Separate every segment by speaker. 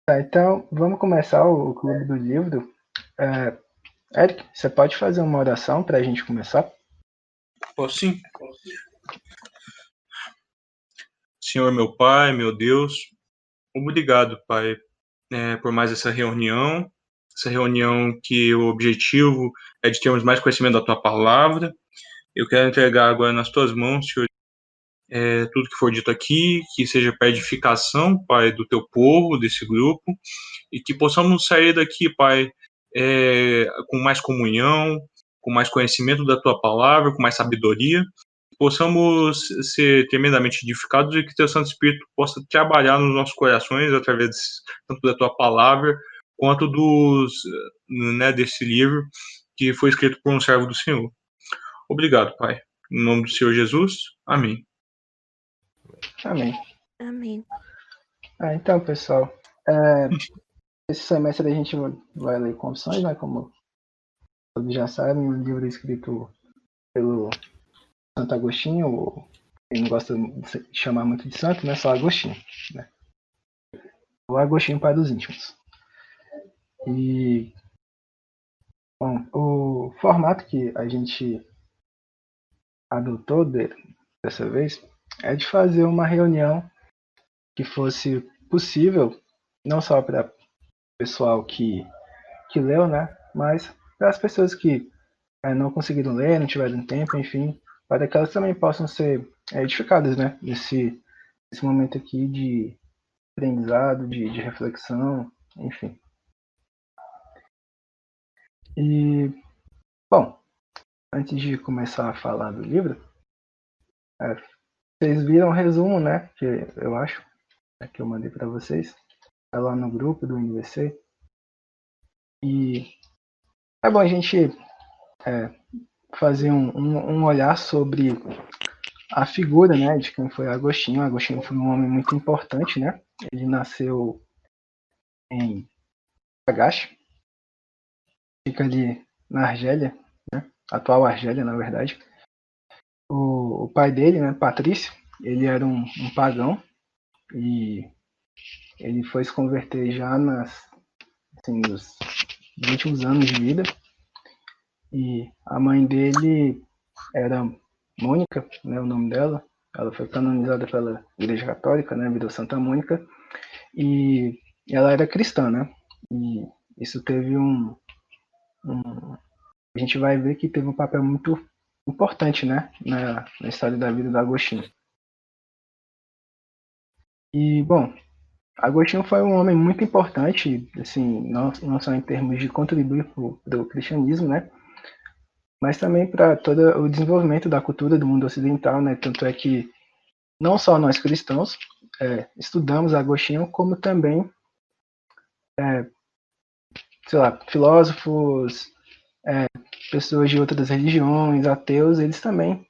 Speaker 1: Tá, então vamos começar o Clube do Livro. Eric, você pode fazer uma oração para a gente começar?
Speaker 2: Posso sim. Senhor meu Pai, meu Deus, obrigado, Pai, por mais essa reunião que o objetivo é de termos mais conhecimento da Tua Palavra. Eu quero entregar agora nas Tuas mãos, Senhor, tudo que for dito aqui, que seja para edificação, Pai, do Teu povo, desse grupo, e que possamos sair daqui, Pai, com mais comunhão, com mais conhecimento da Tua Palavra, com mais sabedoria, possamos ser tremendamente edificados e que Teu Santo Espírito possa trabalhar nos nossos corações através tanto da Tua Palavra quanto desse livro que foi escrito por um servo do Senhor. Obrigado, Pai. Em nome do Senhor Jesus. Amém.
Speaker 1: Amém.
Speaker 3: Amém.
Speaker 1: Então, pessoal, esse semestre a gente vai ler Confissões, né? Como todos já sabem, um livro escrito pelo Santo Agostinho, ou quem não gosta de chamar muito de santo, né? Só Agostinho, né? O Agostinho para os íntimos. E, bom, o formato que a gente adotou dessa vez é de fazer uma reunião que fosse possível, não só para o pessoal que leu, né, mas para as pessoas que não conseguiram ler, não tiveram tempo, enfim, para que elas também possam ser edificadas, né, nesse momento aqui de aprendizado, de reflexão, enfim. E, bom, antes de começar a falar do livro, vocês viram o resumo, né, que eu acho, que eu mandei para vocês, tá lá no grupo do NVC. E é bom a gente fazer um olhar sobre a figura, né, de quem foi Agostinho. Agostinho foi um homem muito importante, né? Ele nasceu em Sagaste, fica ali na Argélia, né? Atual Argélia, na verdade. O pai dele, né, Patrício, ele era um pagão e ele foi se converter já nos últimos anos de vida. E a mãe dele era Mônica, né, o nome dela. Ela foi canonizada pela Igreja Católica, né, virou Santa Mônica. E ela era cristã, né? E isso teve a gente vai ver que teve um papel muito importante, né, na história da vida do Agostinho. E, bom, Agostinho foi um homem muito importante, assim, não só em termos de contribuir para o cristianismo, né, mas também para todo o desenvolvimento da cultura do mundo ocidental, né, tanto é que não só nós cristãos estudamos Agostinho, como também, sei lá, filósofos, pessoas de outras religiões, ateus, eles também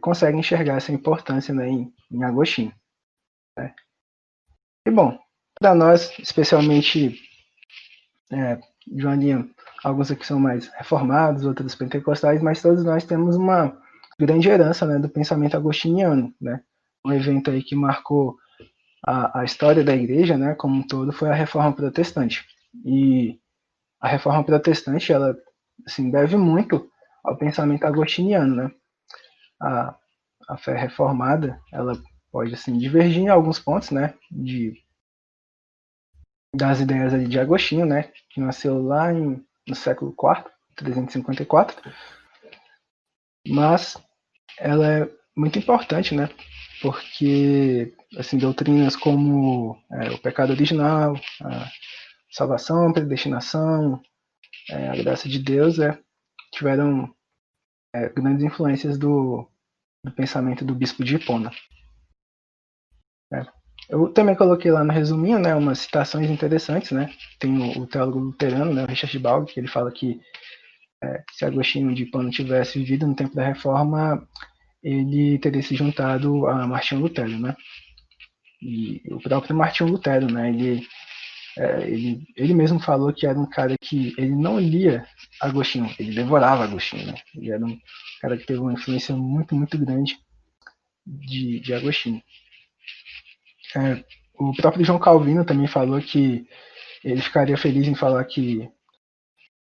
Speaker 1: conseguem enxergar essa importância, né, em Agostinho. Né? E, bom, para nós, especialmente de uma linha, alguns aqui são mais reformados, outros pentecostais, mas todos nós temos uma grande herança, né, do pensamento agostiniano. Né? Um evento aí que marcou a história da igreja, né, como um todo, foi a Reforma Protestante. E a Reforma Protestante, ela assim, deve muito ao pensamento agostiniano, né? A fé reformada, ela pode assim divergir em alguns pontos, né, das ideias ali de Agostinho, né, que nasceu lá no século IV, 354, mas ela é muito importante, né, porque assim doutrinas como o pecado original, a salvação, a predestinação, a graça de Deus tiveram grandes influências do pensamento do bispo de Hipona. Eu também coloquei lá no resuminho, né, umas citações interessantes, né? Tem o teólogo luterano, né, o Richard Balg, que ele fala que se Agostinho de Hipona tivesse vivido no tempo da Reforma, ele teria se juntado a Martinho Lutero, né? E o próprio Martinho Lutero, né, ele mesmo falou que era um cara que ele não lia Agostinho, ele devorava Agostinho, né? Ele era um cara que teve uma influência muito, muito grande de Agostinho. O próprio João Calvino também falou que ele ficaria feliz em falar que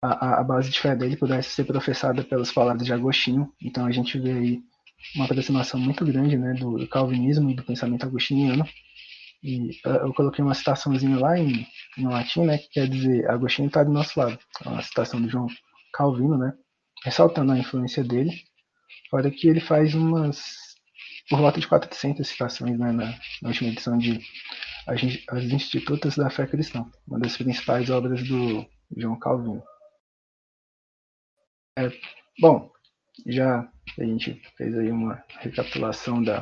Speaker 1: a base de fé dele pudesse ser professada pelas palavras de Agostinho. Então a gente vê aí uma aproximação muito grande, né, do calvinismo e do pensamento agostiniano. E eu coloquei uma citaçãozinha lá em latim, né, que quer dizer Agostinho está do nosso lado. É uma citação do João Calvino, né, ressaltando a influência dele. Fora que ele faz por volta de 400 citações, né, na última edição de As Institutas da Fé Cristã, uma das principais obras do João Calvino. Bom, já a gente fez aí uma recapitulação do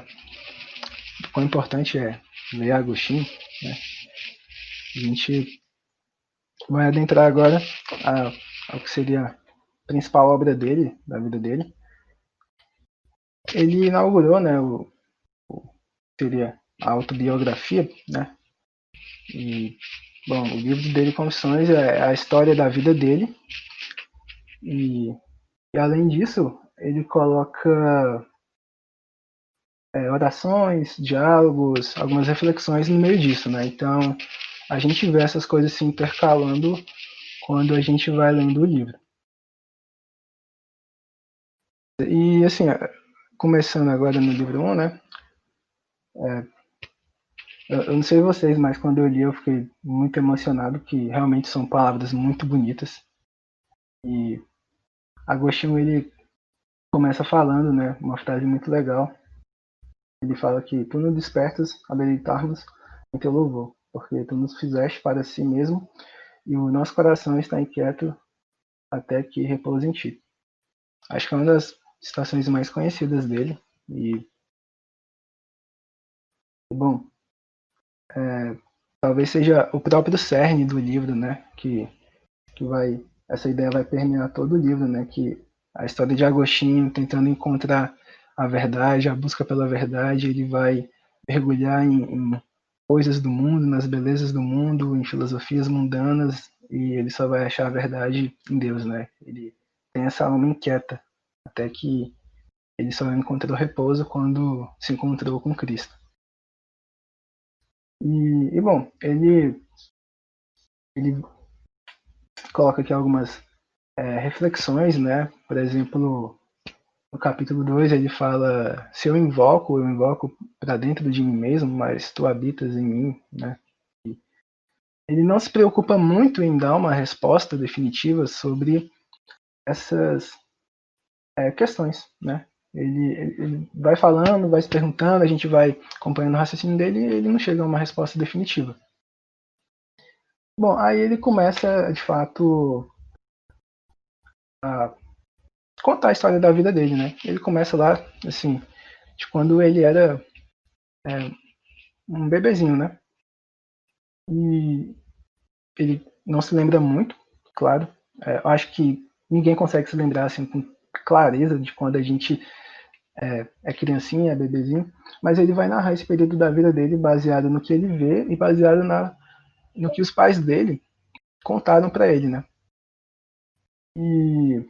Speaker 1: quão importante é ler Agostinho, né? A gente vai adentrar agora ao que seria a principal obra dele, da vida dele. Ele inaugurou, né, seria a autobiografia, né? E, bom, o livro dele, Confissões, é a história da vida dele. E além disso, ele coloca orações, diálogos, algumas reflexões no meio disso, né? Então, a gente vê essas coisas se intercalando quando a gente vai lendo o livro. E, assim, começando agora no livro 1, né? Eu não sei vocês, mas quando eu li eu fiquei muito emocionado, que realmente são palavras muito bonitas. E Agostinho, ele começa falando, né? Uma frase muito legal. Ele fala que tu nos despertas a meditarmos em teu louvor, porque tu nos fizeste para si mesmo e o nosso coração está inquieto até que repouse em ti. Acho que é uma das citações mais conhecidas dele. E, bom, talvez seja o próprio cerne do livro, né? Que essa ideia vai permear todo o livro, né? Que a história de Agostinho tentando encontrar a verdade, a busca pela verdade, ele vai mergulhar em coisas do mundo, nas belezas do mundo, em filosofias mundanas, e ele só vai achar a verdade em Deus, né? Ele tem essa alma inquieta, até que ele só encontrou repouso quando se encontrou com Cristo. E bom, ele coloca aqui algumas reflexões, né? Por exemplo, no capítulo 2 ele fala: se eu invoco para dentro de mim mesmo, mas tu habitas em mim, né? E ele não se preocupa muito em dar uma resposta definitiva sobre essas questões, né? Ele vai falando, vai se perguntando, a gente vai acompanhando o raciocínio dele e ele não chega a uma resposta definitiva. Bom, aí ele começa, de fato, a contar a história da vida dele, né? Ele começa lá, assim, de quando ele era um bebezinho, né? E ele não se lembra muito, claro. Eu acho que ninguém consegue se lembrar assim com clareza de quando a gente é criancinha, é bebezinho, mas ele vai narrar esse período da vida dele baseado no que ele vê e baseado no que os pais dele contaram para ele, né? E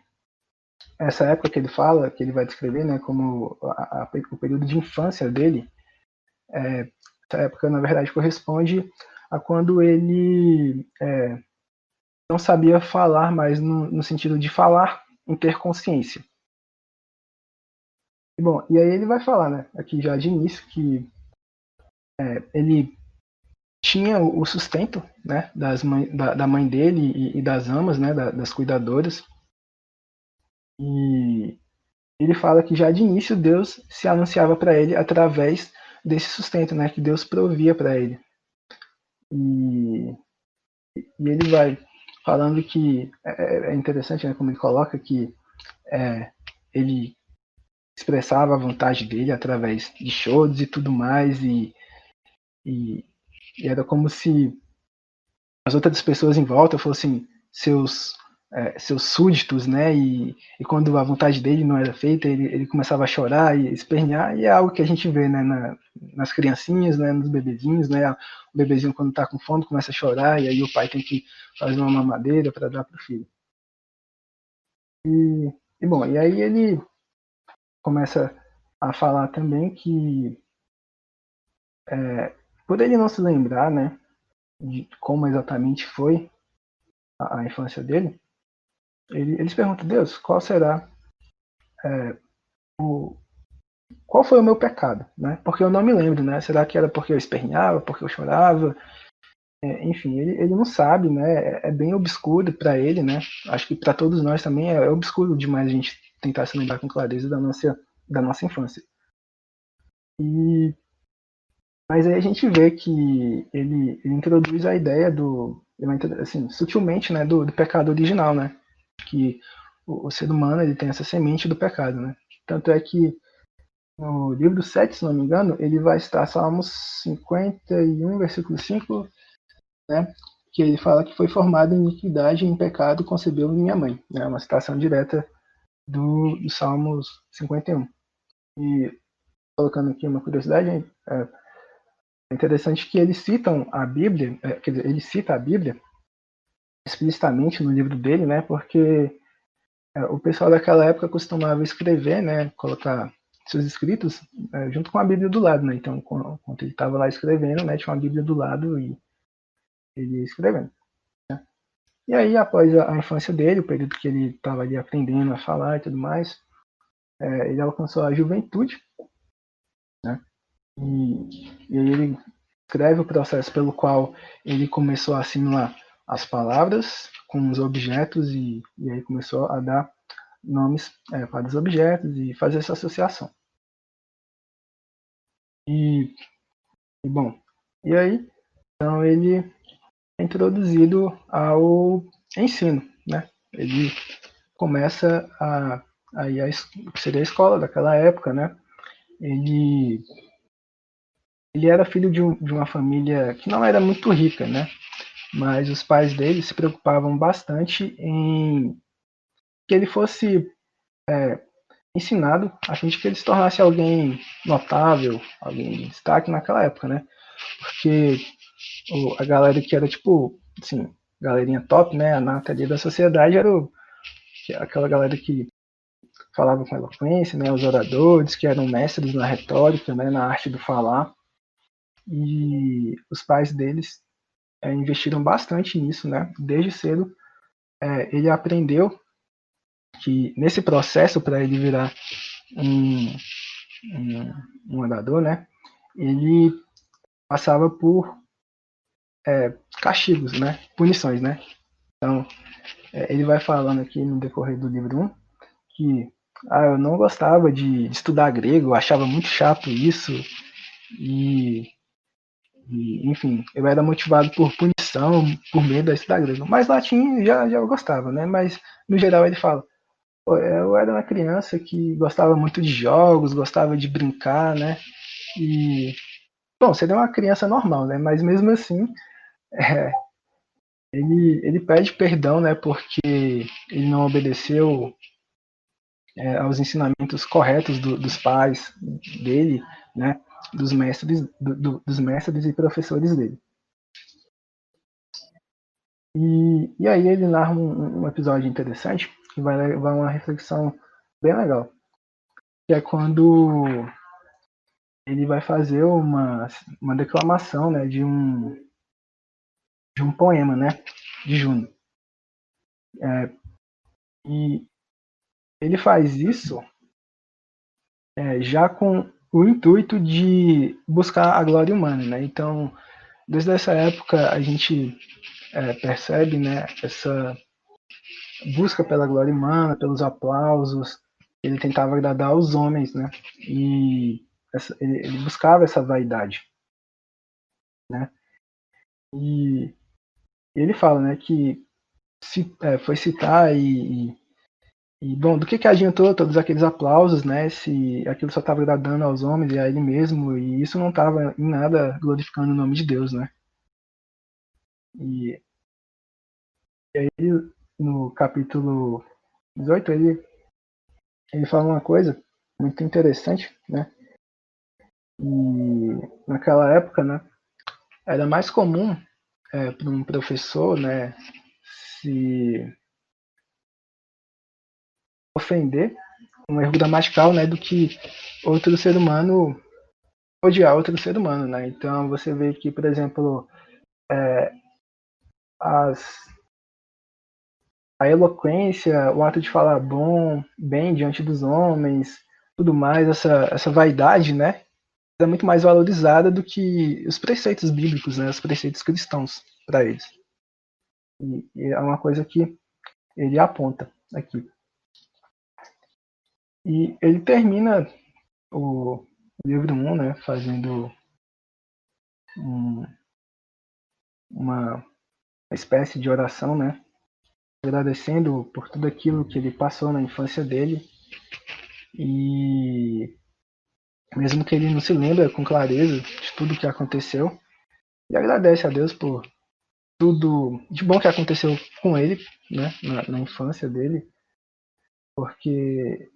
Speaker 1: essa época que ele fala, que ele vai descrever, né, como o período de infância dele, essa época na verdade corresponde a quando ele não sabia falar mais no sentido de falar em ter consciência. E, bom, e aí ele vai falar, né, aqui já de início, que ele tinha o sustento, né, da mãe dele e das amas, né, das cuidadoras. E ele fala que já de início Deus se anunciava para ele através desse sustento, né, que Deus provia para ele. E ele vai falando que é interessante, né, como ele coloca que ele expressava a vontade dele através de shows e tudo mais, e era como se as outras pessoas em volta fossem seus súditos, né? E quando a vontade dele não era feita, ele começava a chorar e espernear, e é algo que a gente vê, né, nas criancinhas, né, nos bebezinhos, né? O bebezinho, quando está com fome, começa a chorar, e aí o pai tem que fazer uma mamadeira para dar para o filho. Bom, e aí ele começa a falar também que, por ele não se lembrar, né, de como exatamente foi a infância dele, eles perguntam: Deus, qual será qual foi o meu pecado, né? Porque eu não me lembro, né? Será que era porque eu esperneava, porque eu chorava? Enfim, ele não sabe, né? É bem obscuro para ele, né? Acho que para todos nós também é obscuro demais a gente tentar se lembrar com clareza da nossa infância. Mas aí a gente vê que ele introduz a ideia assim, sutilmente, né, do pecado original, né? Que o ser humano ele tem essa semente do pecado, né? Tanto é que no livro 7, se não me engano, ele vai estar Salmos 51, versículo 5, né? Que ele fala que foi formado em iniquidade e em pecado concebeu minha mãe. É né, uma citação direta do Salmos 51. E colocando aqui uma curiosidade, é interessante que eles citam a Bíblia, quer dizer, ele cita a Bíblia explicitamente no livro dele, né? Porque o pessoal daquela época costumava escrever, né? Colocar seus escritos junto com a Bíblia do lado, né? Então, quando ele estava lá escrevendo, né, tinha uma Bíblia do lado e ele ia escrevendo. Né? E aí, após a infância dele, o período que ele estava ali aprendendo a falar e tudo mais, ele alcançou a juventude, né? E aí ele escreve o processo pelo qual ele começou a assimilar as palavras com os objetos e aí começou a dar nomes para os objetos e fazer essa associação. E bom, e aí, então ele é introduzido ao ensino, né? Ele começa a ir que seria a escola daquela época, né? Ele era filho de uma família que não era muito rica, né? Mas os pais dele se preocupavam bastante em que ele fosse ensinado a fim de que ele se tornasse alguém notável, alguém de destaque naquela época, né? Porque a galera que era tipo, assim, galerinha top, né? A nata ali da sociedade era aquela galera que falava com eloquência, né? Os oradores que eram mestres na retórica, né? Na arte do falar. E os pais deles investiram bastante nisso, né? Desde cedo ele aprendeu que nesse processo para ele virar um, um orador, né? Ele passava por castigos, né? Punições, né? Então, ele vai falando aqui no decorrer do livro 1 que eu não gostava de estudar grego, eu achava muito chato isso, e enfim, eu era motivado por punição, por medo de estudar grego. Mas latim já eu gostava, né? Mas no geral ele fala, eu era uma criança que gostava muito de jogos, gostava de brincar, né? E, bom, seria uma criança normal, né? Mas mesmo assim, é, ele pede perdão, né? Porque ele não obedeceu aos ensinamentos corretos dos pais dele, né? Dos mestres e professores dele. E aí ele narra um episódio interessante que vai levar uma reflexão bem legal, que é quando ele vai fazer uma declamação, né, de um poema, né, de Juno. E ele faz isso já com o intuito de buscar a glória humana, né? Então, desde essa época a gente percebe, né, essa busca pela glória humana, pelos aplausos. Ele tentava agradar aos homens, né? E ele buscava essa vaidade, né? E ele fala, né, que foi citar bom, do que adiantou todos aqueles aplausos, né? Se aquilo só estava agradando aos homens e a ele mesmo, e isso não estava em nada glorificando o nome de Deus, né? E, e aí, no capítulo 18, ele fala uma coisa muito interessante, né? E naquela época, né, era mais comum para um professor, né, se ofender com um erro gramatical, né, do que outro ser humano odiar outro ser humano, né? Então você vê que, por exemplo, a eloquência, o ato de falar bem diante dos homens, tudo mais, essa vaidade, né, é muito mais valorizada do que os preceitos bíblicos, né, os preceitos cristãos para eles. E é uma coisa que ele aponta aqui. E ele termina o livro 1, né, fazendo uma espécie de oração, né, agradecendo por tudo aquilo que ele passou na infância dele. E mesmo que ele não se lembre com clareza de tudo o que aconteceu, ele agradece a Deus por tudo de bom que aconteceu com ele, né, na infância dele, porque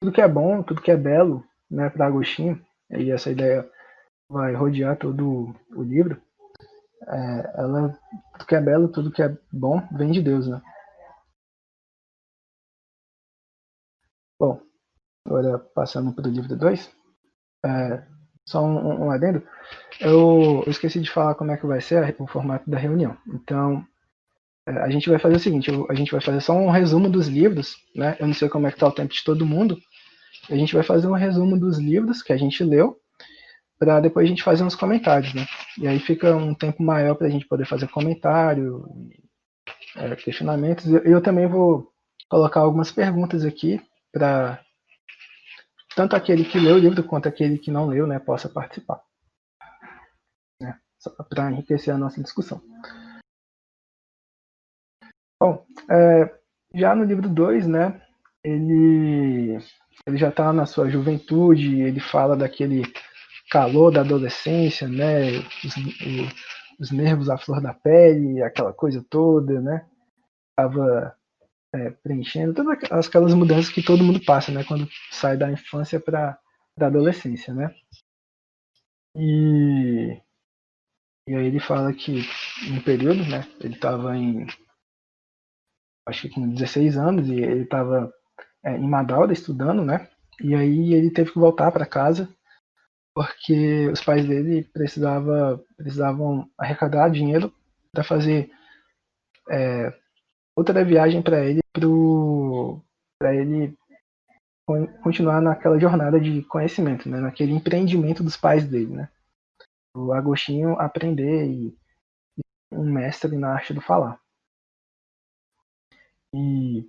Speaker 1: tudo que é bom, tudo que é belo, né, para Agostinho, e essa ideia vai rodear todo o livro, tudo que é belo, tudo que é bom vem de Deus, né? Bom, agora passando para o livro 2, só um adendo, eu esqueci de falar como é que vai ser o formato da reunião. Então, a gente vai fazer o seguinte, a gente vai fazer só um resumo dos livros, né? Eu não sei como é que tá o tempo de todo mundo. A gente vai fazer um resumo dos livros que a gente leu, para depois a gente fazer uns comentários, né? E aí fica um tempo maior para a gente poder fazer comentário, questionamentos. Eu também vou colocar algumas perguntas aqui para tanto aquele que leu o livro quanto aquele que não leu, né, possa participar, né? Só para enriquecer a nossa discussão. Bom, já no livro 2, né, ele já está na sua juventude, ele fala daquele calor da adolescência, né, os nervos à flor da pele, aquela coisa toda, né, estava preenchendo todas aquelas mudanças que todo mundo passa, né, quando sai da infância para a adolescência, né. E aí ele fala que no período, né, ele estava acho que com 16 anos, e ele estava em Madaura estudando, né, e aí ele teve que voltar para casa porque os pais dele precisavam arrecadar dinheiro para fazer outra viagem para ele, para ele continuar naquela jornada de conhecimento, né, naquele empreendimento dos pais dele, né, o Agostinho aprender e um mestre na arte do falar. E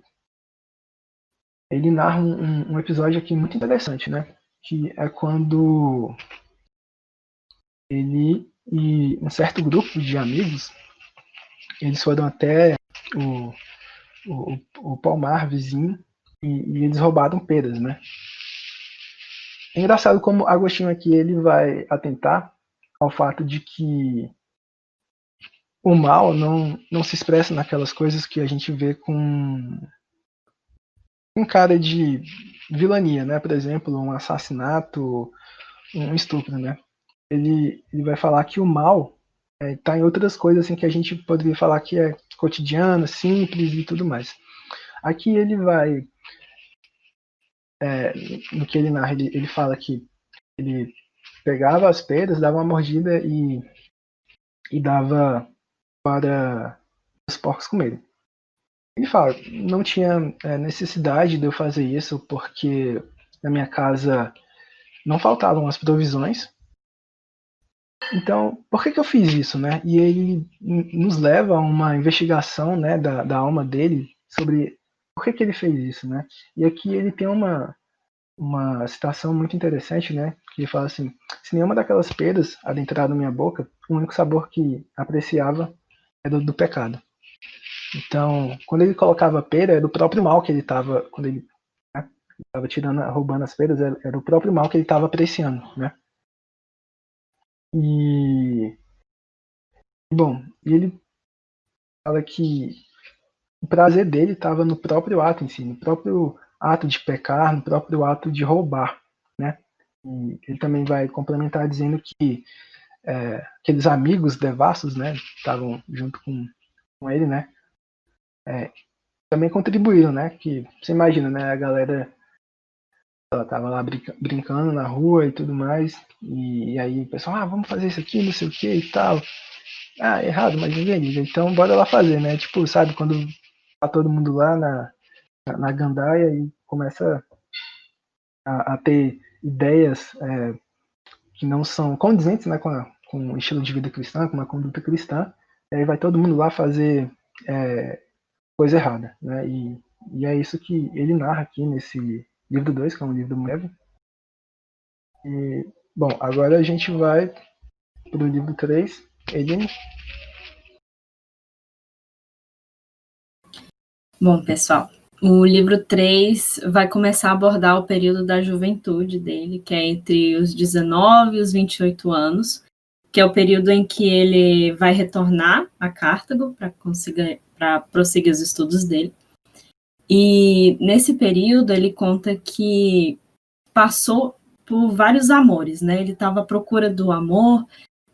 Speaker 1: ele narra um episódio aqui muito interessante, né, que é quando ele e um certo grupo de amigos, eles foram até o palmar vizinho e eles roubaram peras, né. É engraçado como Agostinho aqui ele vai atentar ao fato de que o mal não se expressa naquelas coisas que a gente vê com cara de vilania, né? Por exemplo, um assassinato, um estupro, né? Ele vai falar que o mal está em outras coisas assim que a gente poderia falar que é cotidiano, simples e tudo mais. Aqui ele vai, no que ele narra, ele fala que ele pegava as peras, dava uma mordida e dava para os porcos comerem. Ele fala, não tinha necessidade de eu fazer isso porque na minha casa não faltavam as provisões. Então, por que eu fiz isso, né? E ele nos leva a uma investigação, né, da alma dele sobre por que ele fez isso, né? E aqui ele tem uma citação muito interessante, né? Que ele fala assim: se nenhuma daquelas peras adentrar na minha boca, o único sabor que apreciava era do pecado. Então, quando ele colocava pera, era o próprio mal que ele estava, quando ele estava tirando, roubando as peras, era o próprio mal que ele estava apreciando, né? E bom, ele fala que o prazer dele estava no próprio ato em si, no próprio ato de pecar, no próprio ato de roubar, né? E ele também vai complementar dizendo que aqueles amigos devassos, né, estavam junto com ele, né, também contribuíram, né? Que você imagina, né, a galera ela tava lá brincando na rua e tudo mais, e aí o pessoal, vamos fazer isso aqui, não sei o que e tal. Ah, errado, mas organiza. Então bora lá fazer, né? Tipo, sabe, quando tá todo mundo lá na gandaia e começa a ter ideias que não são condizentes, né, com o estilo de vida cristã, com uma conduta cristã, e aí vai todo mundo lá fazer coisa errada, né? E é isso que ele narra aqui nesse livro 2, que é um livro breve. E, bom, agora a gente vai para o livro 3. Ele...
Speaker 3: Bom, pessoal, o livro 3 vai começar a abordar o período da juventude dele, que é entre os 19 e os 28 anos, que é o período em que ele vai retornar a Cartago para prosseguir os estudos dele. E nesse período ele conta que passou por vários amores, né? Ele estava à procura do amor,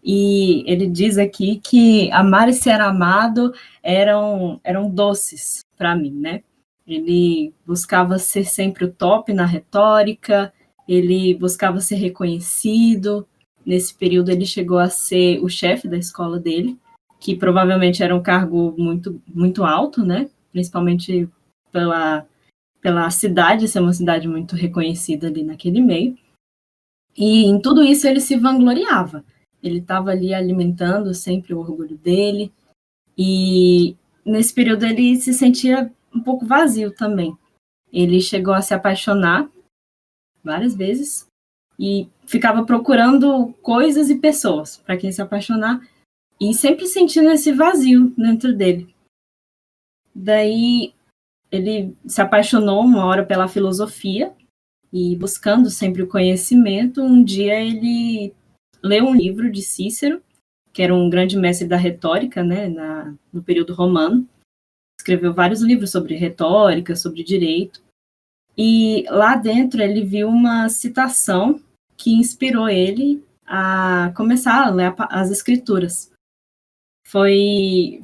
Speaker 3: e ele diz aqui que amar e ser amado eram doces para mim, né? Ele buscava ser sempre o top na retórica, ele buscava ser reconhecido. Nesse período ele chegou a ser o chefe da escola dele, que provavelmente era um cargo muito, muito alto, né? Principalmente pela cidade ser uma cidade muito reconhecida ali naquele meio. E em tudo isso ele se vangloriava. Ele estava ali alimentando sempre o orgulho dele, e nesse período ele se sentia um pouco vazio também. Ele chegou a se apaixonar várias vezes e ficava procurando coisas e pessoas para quem se apaixonar, e sempre sentindo esse vazio dentro dele. Daí ele se apaixonou uma hora pela filosofia, e buscando sempre o conhecimento, um dia ele leu um livro de Cícero, que era um grande mestre da retórica, né, no período romano. Escreveu vários livros sobre retórica, sobre direito. E lá dentro ele viu uma citação que inspirou ele a começar a ler as escrituras. Foi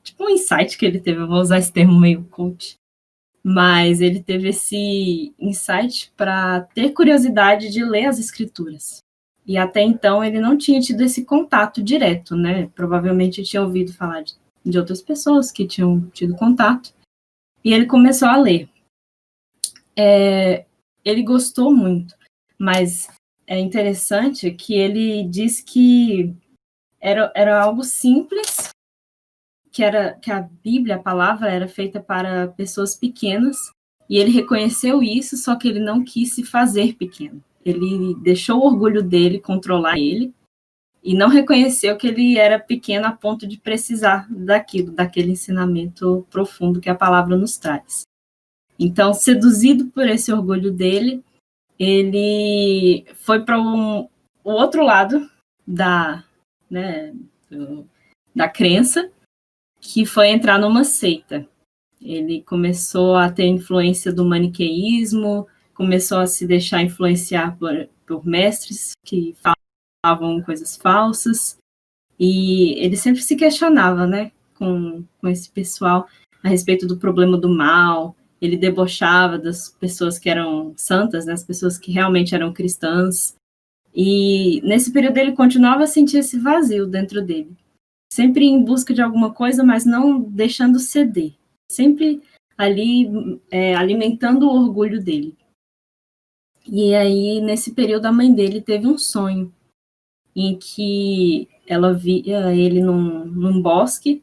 Speaker 3: tipo um insight que ele teve, eu vou usar esse termo meio coach, mas ele teve esse insight para ter curiosidade de ler as escrituras. E até então ele não tinha tido esse contato direto, né? Provavelmente tinha ouvido falar de outras pessoas que tinham tido contato. E ele começou a ler. Ele gostou muito, mas é interessante que ele diz que era algo simples, que a Bíblia, a palavra, era feita para pessoas pequenas, e ele reconheceu isso, só que ele não quis se fazer pequeno. Ele deixou o orgulho dele controlar ele, e não reconheceu que ele era pequeno a ponto de precisar daquele ensinamento profundo que a palavra nos traz. Então, seduzido por esse orgulho dele, ele foi para o outro lado da crença, que foi entrar numa seita. Ele começou a ter influência do maniqueísmo, começou a se deixar influenciar por mestres que falavam coisas falsas, e ele sempre se questionava, né, com esse pessoal a respeito do problema do mal. Ele debochava das pessoas que eram santas, né, as pessoas que realmente eram cristãs, e nesse período ele continuava a sentir esse vazio dentro dele, sempre em busca de alguma coisa, mas não deixando ceder, sempre ali alimentando o orgulho dele. E aí, nesse período, a mãe dele teve um sonho em que ela via ele num bosque.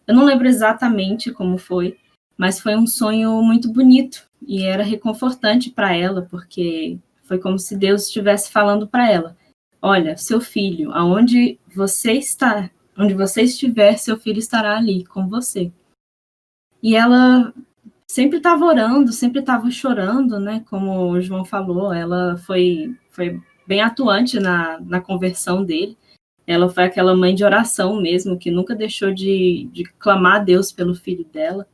Speaker 3: Eu não lembro exatamente como foi, mas foi um sonho muito bonito e era reconfortante para ela, porque foi como se Deus estivesse falando para ela: olha, seu filho, aonde você está, onde você estiver, seu filho estará ali com você. E ela sempre estava orando, sempre estava chorando, né? Como o João falou, ela foi bem atuante na conversão dele. Ela foi aquela mãe de oração mesmo, que nunca deixou de clamar a Deus pelo filho dela.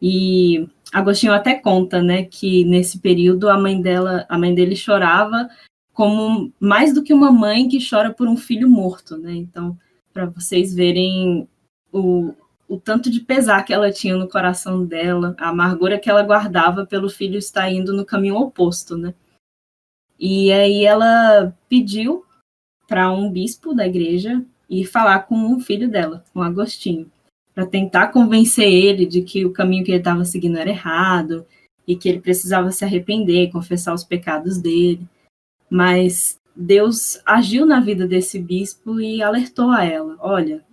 Speaker 3: E Agostinho até conta, né, que nesse período a mãe dele chorava como mais do que uma mãe que chora por um filho morto, né? Então, para vocês verem o tanto de pesar que ela tinha no coração dela, a amargura que ela guardava pelo filho estar indo no caminho oposto, né? E aí ela pediu para um bispo da igreja e falar com o filho dela, com Agostinho, para tentar convencer ele de que o caminho que ele estava seguindo era errado e que ele precisava se arrepender, confessar os pecados dele. Mas Deus agiu na vida desse bispo e alertou a ela: olha,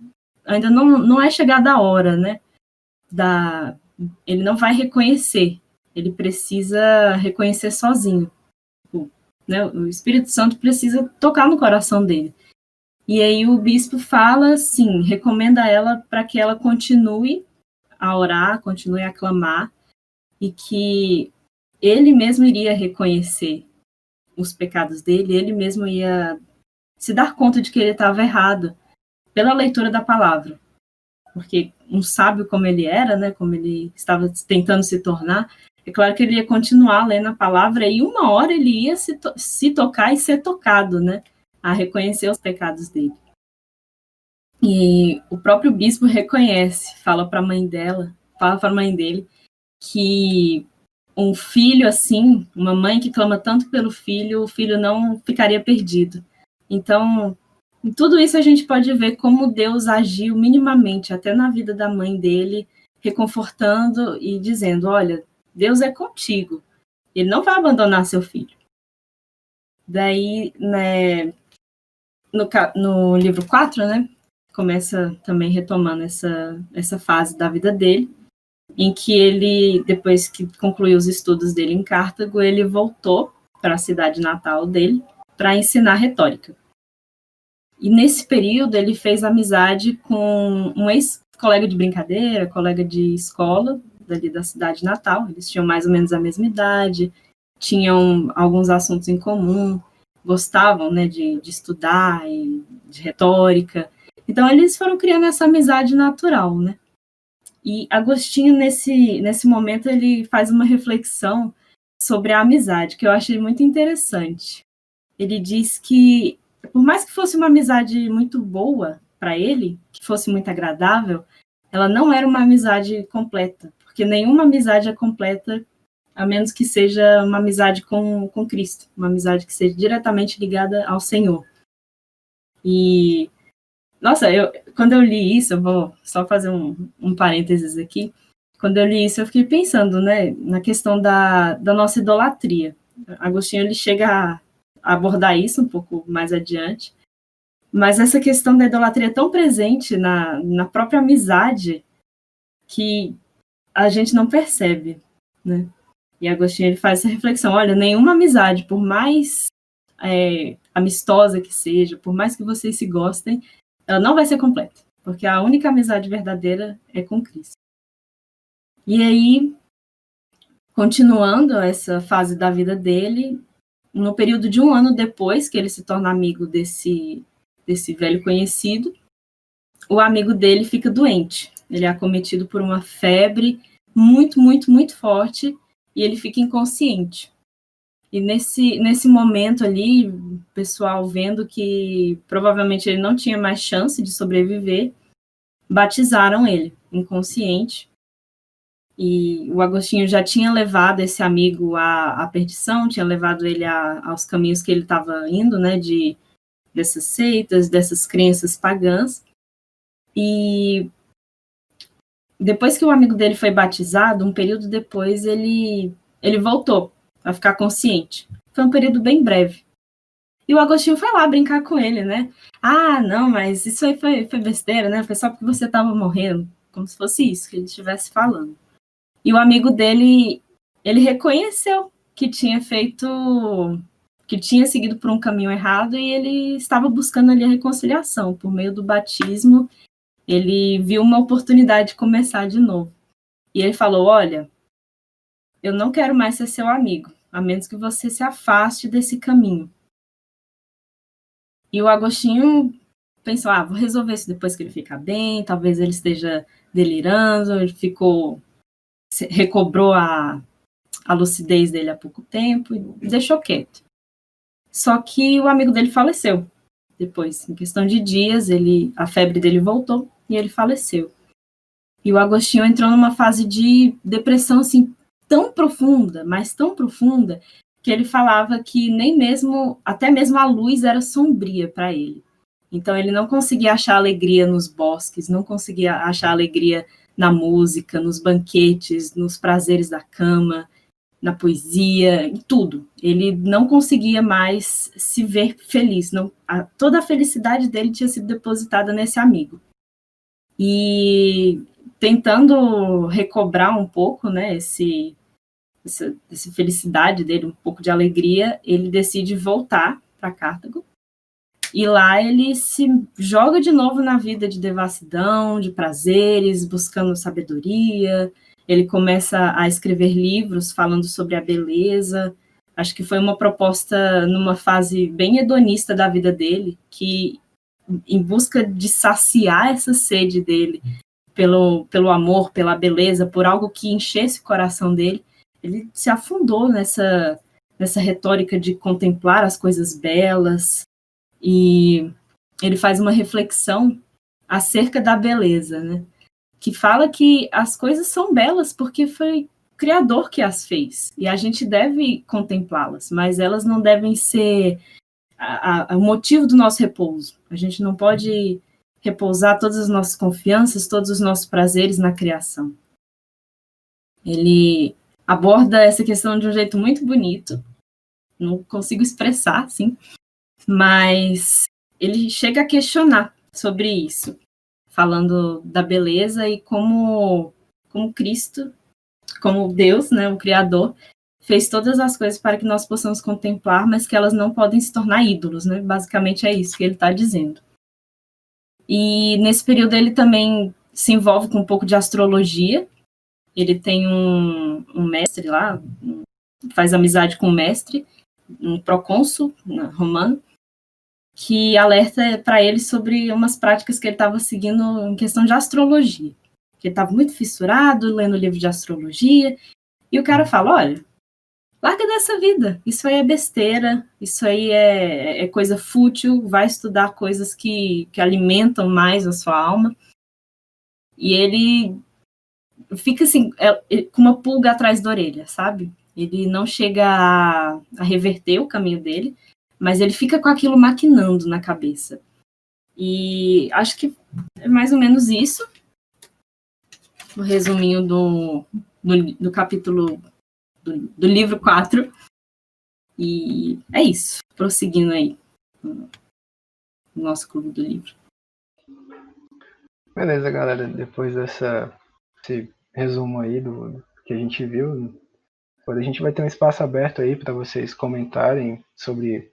Speaker 3: ainda não é chegada a hora, né? Ele não vai reconhecer, ele precisa reconhecer sozinho. Né? O Espírito Santo precisa tocar no coração dele. E aí o bispo fala, sim, recomenda a ela para que ela continue a orar, continue a clamar, e que ele mesmo iria reconhecer os pecados dele, ele mesmo ia se dar conta de que ele estava errado pela leitura da palavra. Porque um sábio como ele era, né, como ele estava tentando se tornar, é claro que ele ia continuar lendo a palavra e uma hora ele ia se tocar e ser tocado, né, a reconhecer os pecados dele. E o próprio bispo reconhece, fala para a mãe dele, que um filho assim, uma mãe que clama tanto pelo filho, o filho não ficaria perdido. Então, em tudo isso a gente pode ver como Deus agiu minimamente, até na vida da mãe dele, reconfortando e dizendo: olha, Deus é contigo, ele não vai abandonar seu filho. Daí, né, no livro 4, né, começa também retomando essa fase da vida dele, em que ele, depois que concluiu os estudos dele em Cartago, ele voltou para a cidade natal dele para ensinar retórica. E nesse período ele fez amizade com um ex-colega de brincadeira, colega de escola, dali da cidade natal. Eles tinham mais ou menos a mesma idade, tinham alguns assuntos em comum, gostavam, né, de estudar e de retórica. Então eles foram criando essa amizade natural, né? E Agostinho, nesse momento, ele faz uma reflexão sobre a amizade, que eu achei muito interessante. Ele diz que, por mais que fosse uma amizade muito boa para ele, que fosse muito agradável, ela não era uma amizade completa, porque nenhuma amizade é completa, a menos que seja uma amizade com Cristo, uma amizade que seja diretamente ligada ao Senhor. E nossa, quando eu li isso, eu vou só fazer um parênteses aqui. Quando eu li isso, eu fiquei pensando, né, na questão da nossa idolatria. Agostinho, ele chega a abordar isso um pouco mais adiante, mas essa questão da idolatria é tão presente na própria amizade que a gente não percebe, né? E Agostinho, ele faz essa reflexão: olha, nenhuma amizade, por mais amistosa que seja, por mais que vocês se gostem, ela não vai ser completa, porque a única amizade verdadeira é com Cristo. E aí, continuando essa fase da vida dele, no período de 1 ano depois que ele se torna amigo desse velho conhecido, o amigo dele fica doente. Ele é acometido por uma febre muito, muito, muito forte e ele fica inconsciente. E nesse momento ali, o pessoal vendo que provavelmente ele não tinha mais chance de sobreviver, batizaram ele, inconsciente. E o Agostinho já tinha levado esse amigo à perdição, tinha levado ele aos caminhos que ele estava indo, né, dessas seitas, dessas crenças pagãs. E depois que o amigo dele foi batizado, um período depois, ele voltou a ficar consciente. Foi um período bem breve. E o Agostinho foi lá brincar com ele, né? Ah, não, mas isso aí foi besteira, né? Foi só porque você estava morrendo. Como se fosse isso que ele estivesse falando. E o amigo dele, ele reconheceu que tinha seguido por um caminho errado e ele estava buscando ali a reconciliação. Por meio do batismo, ele viu uma oportunidade de começar de novo. E ele falou: olha, eu não quero mais ser seu amigo, a menos que você se afaste desse caminho. E o Agostinho pensou: vou resolver isso depois que ele ficar bem, talvez ele esteja delirando, ele recobrou a lucidez dele há pouco tempo e deixou quieto. Só que o amigo dele faleceu. Depois, em questão de dias, a febre dele voltou e ele faleceu. E o Agostinho entrou numa fase de depressão assim, tão profunda, mas tão profunda, que ele falava que até mesmo a luz era sombria para ele. Então ele não conseguia achar alegria nos bosques, não conseguia achar alegria na música, nos banquetes, nos prazeres da cama, na poesia, em tudo. Ele não conseguia mais se ver feliz. Toda a felicidade dele tinha sido depositada nesse amigo. E tentando recobrar um pouco, né, essa felicidade dele, um pouco de alegria, ele decide voltar para Cartago. E lá ele se joga de novo na vida de devassidão, de prazeres, buscando sabedoria. Ele começa a escrever livros falando sobre a beleza. Acho que foi uma proposta numa fase bem hedonista da vida dele, que em busca de saciar essa sede dele pelo amor, pela beleza, por algo que enchesse o coração dele, ele se afundou nessa retórica de contemplar as coisas belas, e ele faz uma reflexão acerca da beleza, né? Que fala que as coisas são belas porque foi o Criador que as fez, e a gente deve contemplá-las, mas elas não devem ser o motivo do nosso repouso. A gente não pode repousar todas as nossas confianças, todos os nossos prazeres na criação. Ele aborda essa questão de um jeito muito bonito, não consigo expressar, assim, mas ele chega a questionar sobre isso, falando da beleza e como Cristo, como Deus, né, o Criador, fez todas as coisas para que nós possamos contemplar, mas que elas não podem se tornar ídolos, né? Basicamente é isso que ele está dizendo. E nesse período ele também se envolve com um pouco de astrologia. Ele tem um mestre lá, faz amizade com um mestre, um procônsul romano, que alerta para ele sobre umas práticas que ele estava seguindo em questão de astrologia. Ele estava muito fissurado, lendo livro de astrologia, e o cara fala, olha, larga dessa vida, isso aí é besteira, isso aí é coisa fútil, vai estudar coisas que alimentam mais a sua alma. E ele fica assim, com uma pulga atrás da orelha, sabe? Ele não chega a reverter o caminho dele, mas ele fica com aquilo maquinando na cabeça. E acho que é mais ou menos isso, o resuminho do capítulo do livro 4. E é isso, prosseguindo aí no nosso clube do livro.
Speaker 1: Beleza, galera, depois desse resumo aí do que a gente viu, a gente vai ter um espaço aberto aí para vocês comentarem sobre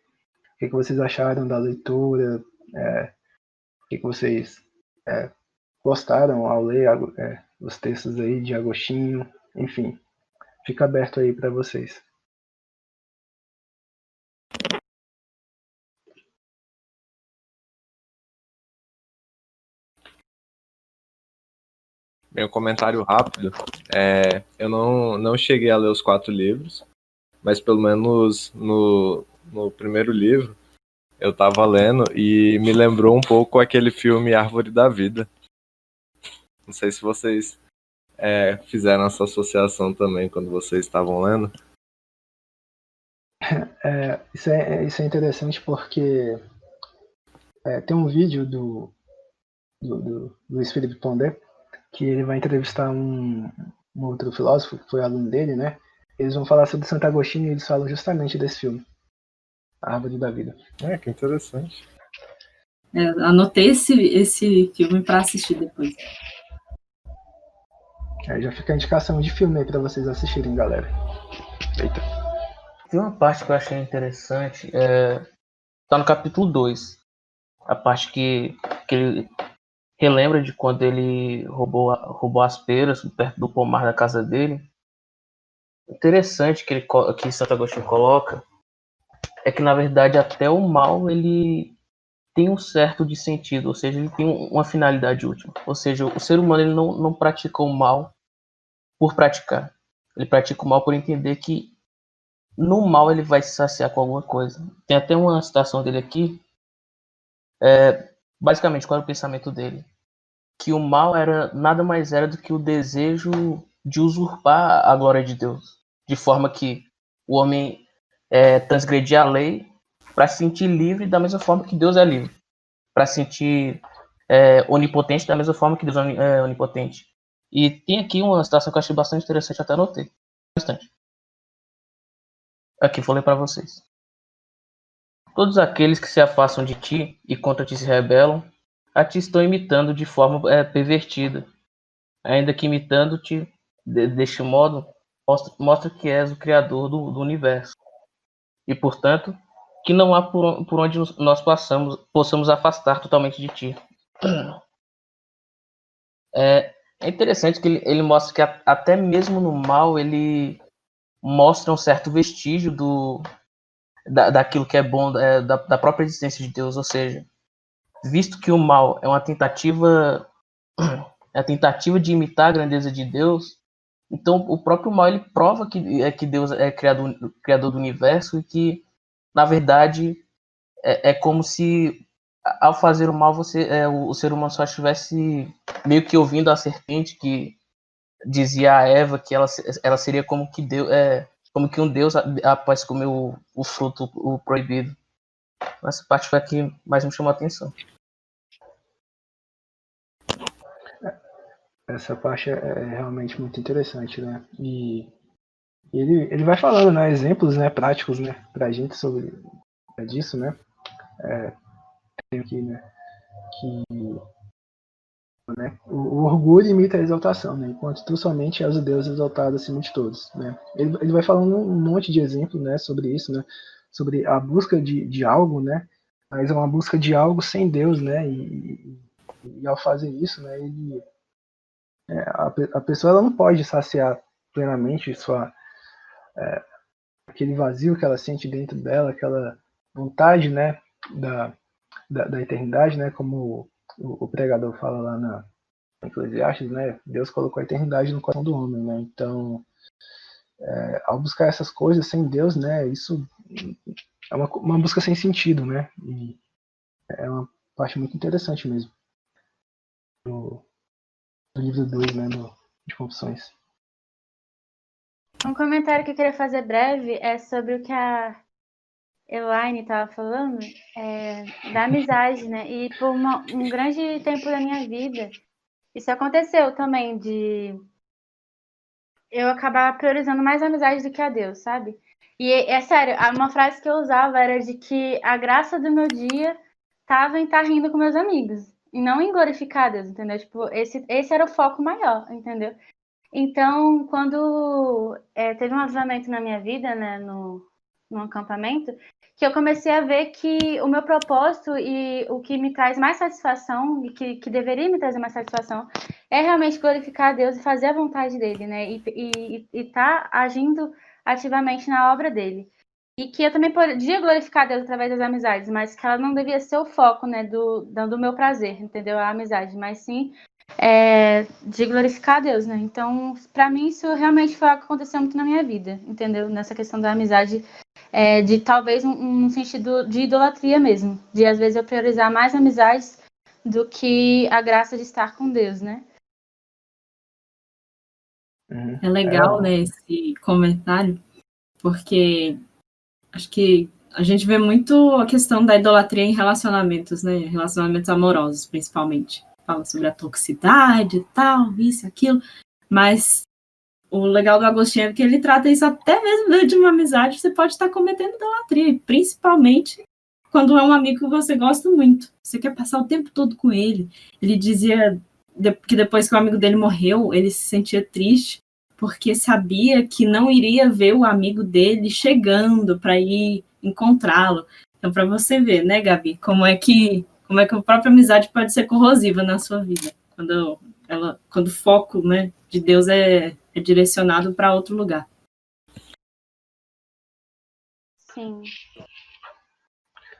Speaker 1: o que vocês acharam da leitura, o que vocês gostaram ao ler os textos aí de Agostinho, enfim, fica aberto aí para vocês.
Speaker 4: Meu comentário rápido eu não cheguei a ler os 4 livros, mas pelo menos no primeiro livro eu estava lendo e me lembrou um pouco aquele filme Árvore da Vida. Não sei se vocês fizeram essa associação também quando vocês estavam lendo.
Speaker 1: Isso é interessante porque tem um vídeo do Luiz Felipe Pondé, que ele vai entrevistar um outro filósofo que foi aluno dele, né? Eles vão falar sobre Santo Agostinho e eles falam justamente desse filme, A Árvore da Vida.
Speaker 4: Que interessante.
Speaker 3: Anotei esse filme para assistir depois.
Speaker 1: Já fica a indicação de filme aí para vocês assistirem, galera. Eita.
Speaker 5: Tem uma parte que eu achei interessante, tá no capítulo 2, a parte que ele relembra de quando ele roubou as peras perto do pomar da casa dele. Interessante que Santo Agostinho coloca é que, na verdade, até o mal ele tem um certo de sentido, ou seja, ele tem uma finalidade útil. Ou seja, o ser humano ele não pratica o mal por praticar. Ele pratica o mal por entender que no mal ele vai se saciar com alguma coisa. Tem até uma citação dele aqui. Basicamente, qual era o pensamento dele? Que o mal nada mais era do que o desejo de usurpar a glória de Deus, de forma que o homem transgredia a lei para se sentir livre da mesma forma que Deus é livre. para sentir onipotente da mesma forma que Deus é onipotente. E tem aqui uma situação que eu achei bastante interessante, até anotei. Bastante. Aqui vou ler para vocês. Todos aqueles que se afastam de ti e contra ti se rebelam, a ti estão imitando de forma pervertida. Ainda que imitando-te deste modo, mostra que és o Criador do universo. E, portanto, que não há por onde nós possamos afastar totalmente de ti. É interessante que ele mostra que até mesmo no mal ele mostra um certo vestígio daquilo que é bom, da própria existência de Deus. Ou seja, visto que o mal é uma tentativa de imitar a grandeza de Deus, então o próprio mal ele prova que Deus é criador do universo e que, na verdade, é como se ao fazer o mal o ser humano só estivesse meio que ouvindo a serpente que dizia a Eva que ela seria como que Deus, como que um Deus após comer o fruto o proibido. Essa parte foi a que mais me chamou a atenção.
Speaker 1: Essa parte é realmente muito interessante, né? E ele vai falando, né, exemplos, né, práticos, né, pra gente sobre disso, né? Tem aqui, né, que né, o orgulho imita a exaltação, né? Enquanto tu somente és o Deus exaltado acima de todos, né? Ele vai falando um monte de exemplos, né, sobre isso, né? Sobre a busca de algo, né? Mas é uma busca de algo sem Deus, né? E ao fazer isso, né, a pessoa ela não pode saciar plenamente aquele vazio que ela sente dentro dela, aquela vontade, né, da eternidade, né, como o pregador fala lá na Eclesiastes, né, Deus colocou a eternidade no coração do homem, né, então ao buscar essas coisas sem Deus, né, isso é uma busca sem sentido, né, e é uma parte muito interessante mesmo do livro 2, né, de Confissões.
Speaker 6: Um comentário que eu queria fazer breve é sobre o que a Elaine estava falando, da amizade, né? E por um grande tempo da minha vida, isso aconteceu também, de eu acabar priorizando mais a amizade do que a Deus, sabe? E é sério, uma frase que eu usava era de que a graça do meu dia estava em estar rindo com meus amigos, e não em glorificar a Deus, entendeu? Tipo, esse era o foco maior, entendeu? Então, quando teve um avivamento na minha vida, né, no acampamento, que eu comecei a ver que o meu propósito e o que me traz mais satisfação, e que deveria me trazer mais satisfação, é realmente glorificar a Deus e fazer a vontade dele, né, e tá agindo ativamente na obra dele. E que eu também podia glorificar a Deus através das amizades, mas que ela não devia ser o foco, né, do meu prazer, entendeu? A amizade, mas sim de glorificar a Deus, né? Então, para mim, isso realmente foi algo que aconteceu muito na minha vida, entendeu? Nessa questão da amizade, de talvez um sentido de idolatria mesmo, de às vezes eu priorizar mais amizades do que a graça de estar com Deus, né?
Speaker 3: É legal, né, esse comentário, porque acho que a gente vê muito a questão da idolatria em relacionamentos, né? Relacionamentos amorosos, principalmente. Fala sobre a toxicidade e tal, isso, aquilo. Mas o legal do Agostinho é que ele trata isso até mesmo dentro de uma amizade. Você pode estar cometendo idolatria, principalmente quando é um amigo que você gosta muito. Você quer passar o tempo todo com ele. Ele dizia que depois que o amigo dele morreu, ele se sentia triste porque sabia que não iria ver o amigo dele chegando para ir encontrá-lo. Então, para você ver, né, Gabi, como é que a própria amizade pode ser corrosiva na sua vida, quando o foco, né, de Deus é direcionado para outro lugar.
Speaker 6: Sim.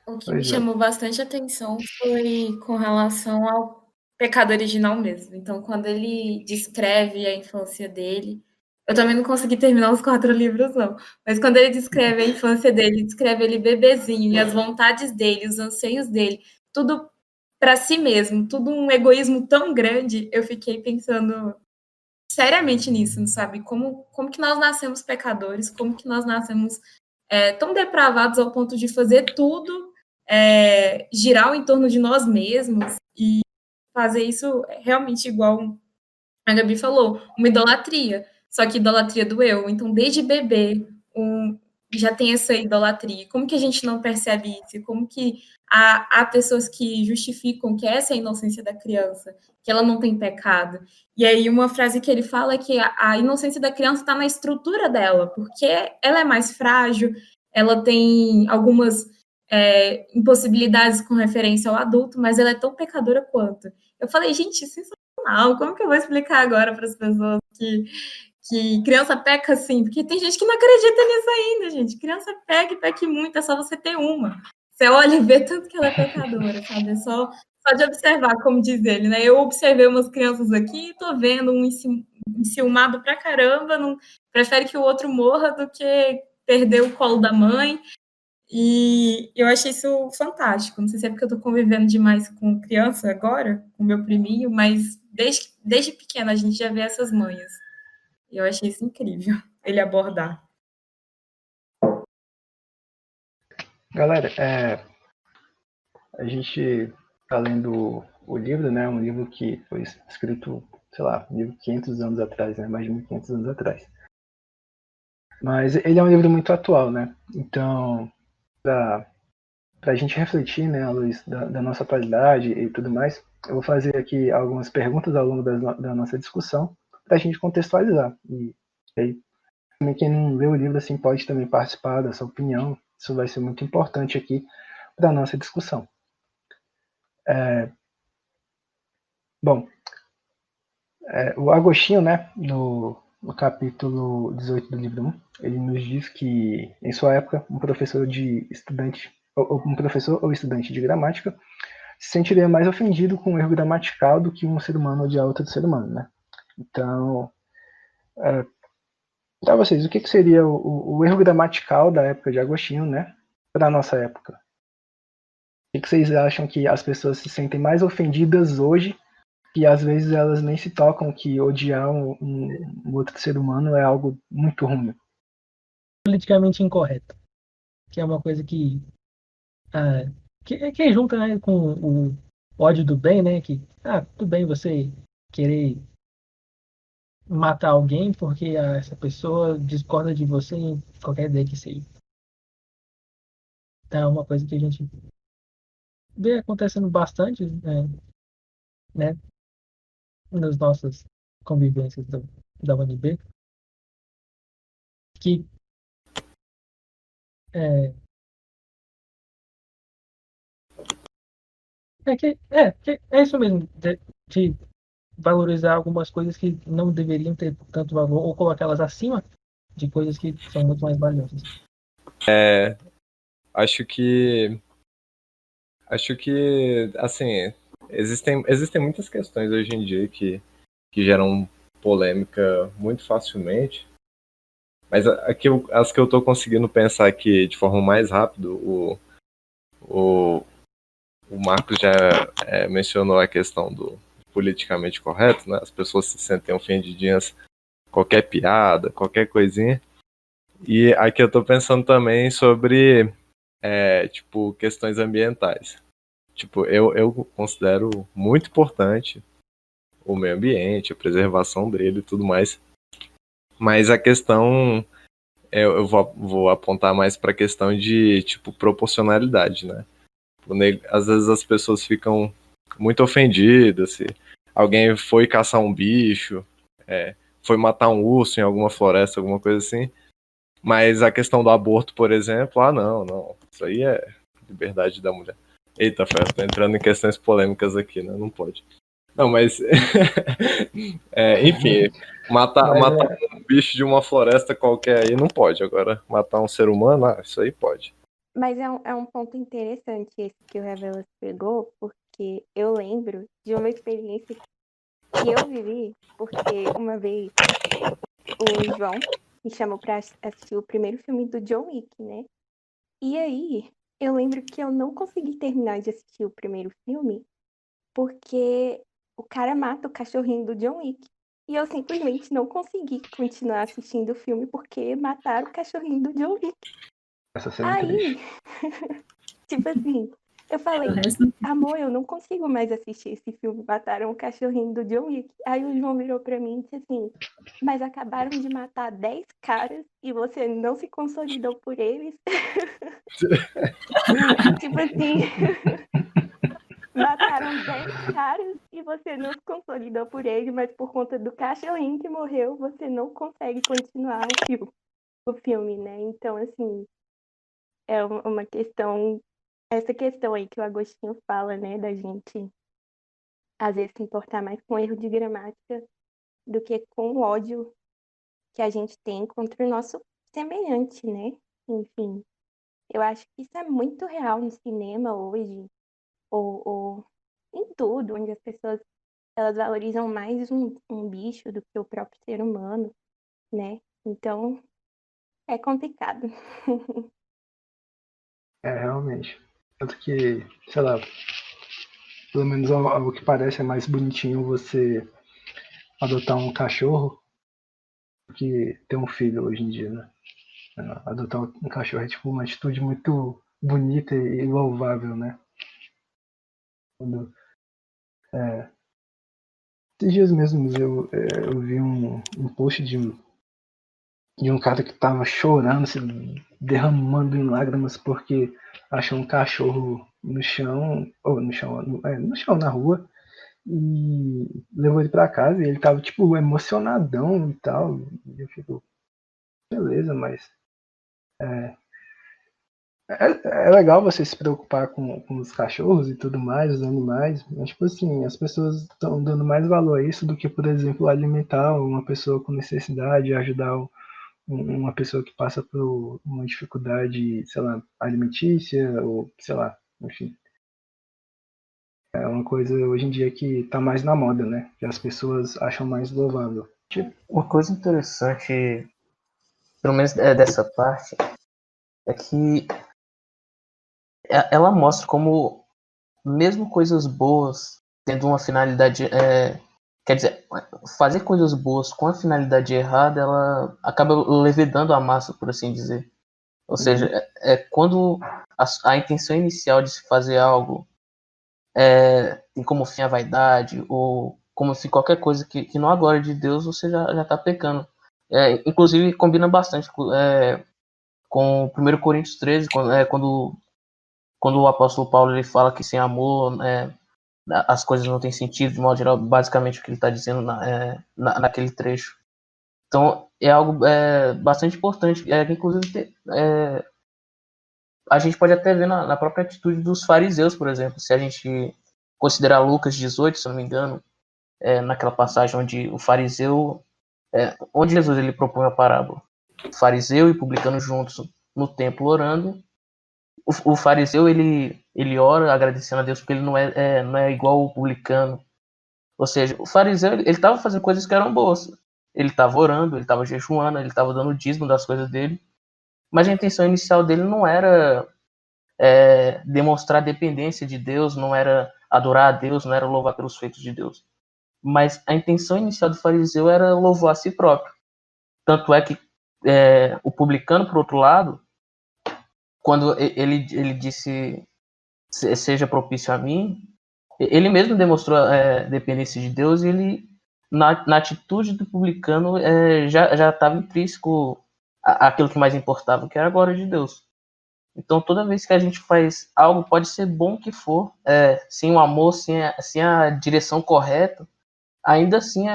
Speaker 7: O que me chamou bastante atenção foi com relação ao pecado original mesmo. Então, quando ele descreve a infância dele, eu também não consegui terminar os 4 livros, não. Mas quando ele descreve a infância dele, descreve ele bebezinho, e as vontades dele, os anseios dele, tudo para si mesmo, tudo um egoísmo tão grande, eu fiquei pensando seriamente nisso, sabe? Como que nós nascemos pecadores, como que nós nascemos tão depravados ao ponto de fazer tudo girar em torno de nós mesmos e fazer isso realmente igual a Gabi falou, uma idolatria, só que idolatria do eu. Então, desde bebê, já tem essa idolatria. Como que a gente não percebe isso? Como que há pessoas que justificam que essa é a inocência da criança, que ela não tem pecado. E aí uma frase que ele fala é que a inocência da criança está na estrutura dela, porque ela é mais frágil, ela tem algumas impossibilidades com referência ao adulto, mas ela é tão pecadora quanto. Eu falei, gente, sensacional, como que eu vou explicar agora para as pessoas que criança peca assim? Porque tem gente que não acredita nisso ainda, gente. Criança peca e peca muito, é só você ter uma. Você olha e vê tanto que ela é pecadora, sabe? É só de observar, como diz ele, né? Eu observei umas crianças aqui e tô vendo um enciumado pra caramba, prefere que o outro morra do que perder o colo da mãe. E eu achei isso fantástico. Não sei se é porque eu tô convivendo demais com criança agora, com meu priminho, mas desde pequena a gente já vê essas manhas. E eu achei isso incrível, ele abordar.
Speaker 1: Galera, a gente tá lendo o livro, né? Um livro que foi escrito, sei lá, 1.500 anos atrás, né? Mais de 1.500 anos atrás. Mas ele é um livro muito atual, né? Então, para a gente refletir, né, à luz da nossa atualidade e tudo mais, eu vou fazer aqui algumas perguntas ao longo da nossa discussão para a gente contextualizar. E aí, também quem não lê o livro assim pode também participar dessa opinião. Isso vai ser muito importante aqui para a nossa discussão. O Agostinho, né, no capítulo 18 do livro 1, ele nos diz que, em sua época, um professor ou estudante de gramática se sentiria mais ofendido com um erro gramatical do que um ser humano odiar outro ser humano, né? Então, para vocês, o que seria o erro gramatical da época de Agostinho, né, para a nossa época? O que vocês acham que as pessoas se sentem mais ofendidas hoje, que às vezes elas nem se tocam que odiar um outro ser humano é algo muito ruim?
Speaker 8: Politicamente incorreto, que é uma coisa que junta, né, com o ódio do bem, né, que tudo bem você querer matar alguém porque essa pessoa discorda de você em qualquer ideia que seja. Então é uma coisa que a gente vê acontecendo bastante, né, nas nossas convivências da UNB, que é isso mesmo, de valorizar algumas coisas que não deveriam ter tanto valor ou colocá-las acima de coisas que são muito mais valiosas.
Speaker 4: Acho que assim, existem muitas questões hoje em dia que geram polêmica muito facilmente, mas as que eu tô conseguindo pensar aqui de forma mais rápida, o Marcos já mencionou a questão do politicamente correto, né? As pessoas se sentem ofendidinhas qualquer piada, qualquer coisinha. E aqui eu tô pensando também sobre tipo, questões ambientais. Tipo, eu considero muito importante o meio ambiente, a preservação dele e tudo mais. Mas a questão, eu vou apontar mais para a questão de, tipo, proporcionalidade, né? Às vezes as pessoas ficam muito ofendidas se alguém foi caçar um bicho, foi matar um urso em alguma floresta, alguma coisa assim. Mas a questão do aborto, por exemplo, não, isso aí é liberdade da mulher. Eita, Fer, tô entrando em questões polêmicas aqui, né? Não pode. Não, mas enfim, matar um bicho de uma floresta qualquer aí não pode. Agora, matar um ser humano, isso aí pode.
Speaker 9: Mas é um ponto interessante esse que o Revelas pegou, porque eu lembro de uma experiência que eu vivi, porque uma vez o João me chamou pra assistir o primeiro filme do John Wick, né? E aí, eu lembro que eu não consegui terminar de assistir o primeiro filme, porque o cara mata o cachorrinho do John Wick. E eu simplesmente não consegui continuar assistindo o filme porque mataram o cachorrinho do John Wick.
Speaker 1: Essa cena é triste.
Speaker 9: Tipo assim, eu falei,
Speaker 3: O resto
Speaker 9: amor, eu não consigo mais assistir esse filme. Mataram o cachorrinho do John Wick. Aí o João virou pra mim e disse assim, mas acabaram de matar 10 caras e você não se consolidou por eles? Tipo assim, mataram 10 caras e você não se consolidou por eles, mas por conta do cachorrinho que morreu, você não consegue continuar o filme, né? Então, assim, é uma questão, essa questão aí que o Agostinho fala, né, da gente às vezes se importar mais com erro de gramática do que com o ódio que a gente tem contra o nosso semelhante, né? Enfim, eu acho que isso é muito real no cinema hoje, ou em tudo, onde as pessoas elas valorizam mais um bicho do que o próprio ser humano, né? Então, é complicado.
Speaker 1: Realmente. Tanto que, sei lá, pelo menos ao que parece é mais bonitinho você adotar um cachorro do que ter um filho hoje em dia, né? Adotar um cachorro é tipo uma atitude muito bonita e louvável, né? Quando, esses dias mesmos eu vi um post de um cara que tava chorando, se derramando em lágrimas porque achou um cachorro no chão, ou no chão, no chão, na rua, e levou ele pra casa e ele tava, tipo, emocionadão e tal. E eu fico, beleza, mas é legal você se preocupar com os cachorros e tudo mais, os animais, mas, tipo assim, as pessoas estão dando mais valor a isso do que, por exemplo, alimentar uma pessoa com necessidade, ajudar uma pessoa que passa por uma dificuldade, sei lá, alimentícia, ou sei lá, enfim. É uma coisa hoje em dia que tá mais na moda, né? Que as pessoas acham mais louvável.
Speaker 5: Uma coisa interessante, pelo menos dessa parte, é que ela mostra como, mesmo coisas boas, tendo uma finalidade. Quer dizer, fazer coisas boas com a finalidade errada, ela acaba levedando a massa, por assim dizer. Ou seja, quando a intenção inicial de se fazer algo tem como fim a vaidade, ou como se qualquer coisa que não é a glória de Deus, você já está pecando. Inclusive, combina bastante com 1 Coríntios 13, quando o apóstolo Paulo ele fala que sem amor as coisas não têm sentido, de modo geral, basicamente o que ele está dizendo naquele trecho. Então, é algo bastante importante, que inclusive a gente pode até ver na própria atitude dos fariseus, por exemplo. Se a gente considerar Lucas 18, se eu não me engano, naquela passagem onde o fariseu, onde Jesus ele propõe a parábola, o fariseu e o publicano juntos no templo orando. O fariseu ele ora agradecendo a Deus porque ele não é igual o publicano. Ou seja, o fariseu ele estava fazendo coisas que eram boas. Ele estava orando, ele estava jejuando, ele estava dando o dízimo das coisas dele. Mas a intenção inicial dele não era demonstrar dependência de Deus, não era adorar a Deus, não era louvar pelos feitos de Deus. Mas a intenção inicial do fariseu era louvar a si próprio. Tanto é que o publicano, por outro lado, quando ele disse seja propício a mim, ele mesmo demonstrou dependência de Deus, e ele, na atitude do publicano, já estava intrínseco aquilo que mais importava, que era a glória de Deus. Então, toda vez que a gente faz algo, pode ser bom que for, sem o amor, sem a direção correta, ainda assim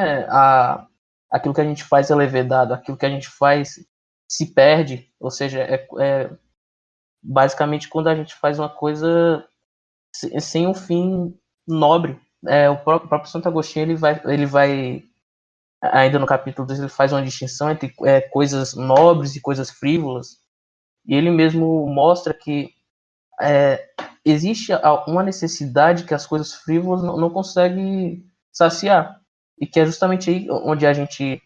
Speaker 5: aquilo que a gente faz é levedado, aquilo que a gente faz se perde, ou seja, basicamente quando a gente faz uma coisa sem um fim nobre. O próprio Santo Agostinho ele vai ainda no capítulo 2, ele faz uma distinção entre coisas nobres e coisas frívolas, e ele mesmo mostra que existe uma necessidade que as coisas frívolas não conseguem saciar, e que é justamente aí onde a gente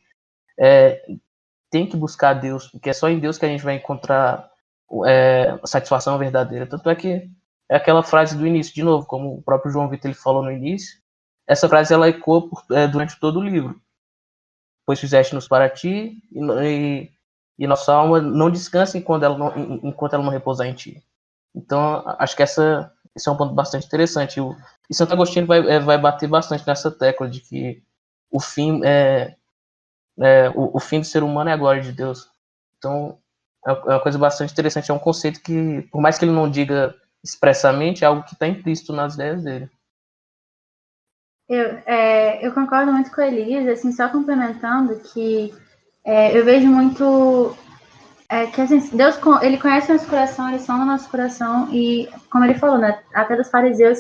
Speaker 5: tem que buscar Deus, porque é só em Deus que a gente vai encontrar satisfação verdadeira. Tanto é que é aquela frase do início, de novo, como o próprio João Vitor ele falou no início, essa frase ela ecoa durante todo o livro. Pois fizeste-nos para ti, e nossa alma não descansa enquanto ela não repousar em ti. Então, acho que esse é um ponto bastante interessante. E Santo Agostinho vai bater bastante nessa tecla de que o fim o fim do ser humano é a glória de Deus. Então, é uma coisa bastante interessante. É um conceito que, por mais que ele não diga expressamente, é algo que está implícito nas ideias dele.
Speaker 6: Eu concordo muito com a Elisa, assim, só complementando que eu vejo muito que assim, Deus, ele conhece o nosso coração, ele sonda o nosso coração e, como ele falou, né, até dos fariseus,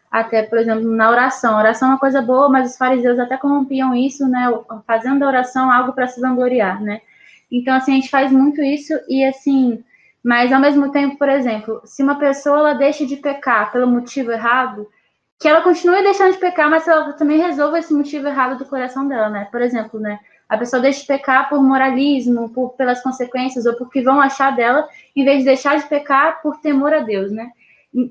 Speaker 6: até, por exemplo, na oração. A oração é uma coisa boa, mas os fariseus até corrompiam isso, né, fazendo da oração algo para se vangloriar, né. Então, assim, a gente faz muito isso e, assim, mas ao mesmo tempo, por exemplo, se uma pessoa ela deixa de pecar pelo motivo errado, que ela continue deixando de pecar, mas ela também resolva esse motivo errado do coração dela, né? Por exemplo, né? A pessoa deixa de pecar por moralismo, pelas consequências, ou porque vão achar dela, em vez de deixar de pecar por temor a Deus, né?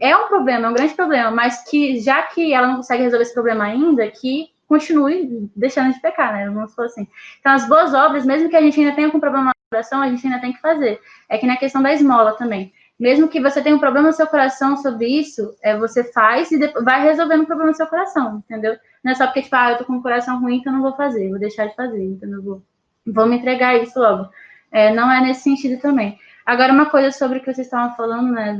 Speaker 6: É um problema, é um grande problema, mas que já que ela não consegue resolver esse problema ainda, que continue deixando de pecar, né? Vamos falar assim. Então, as boas obras, mesmo que a gente ainda tenha com problema no coração, a gente ainda tem que fazer. É que na questão da esmola também. Mesmo que você tenha um problema no seu coração sobre isso, você faz e vai resolvendo o problema no seu coração, entendeu? Não é só porque, tipo, eu tô com o coração ruim, então eu não vou fazer, vou deixar de fazer, entendeu? Vou me entregar a isso logo. Não é nesse sentido também. Agora, uma coisa sobre o que vocês estavam falando, né,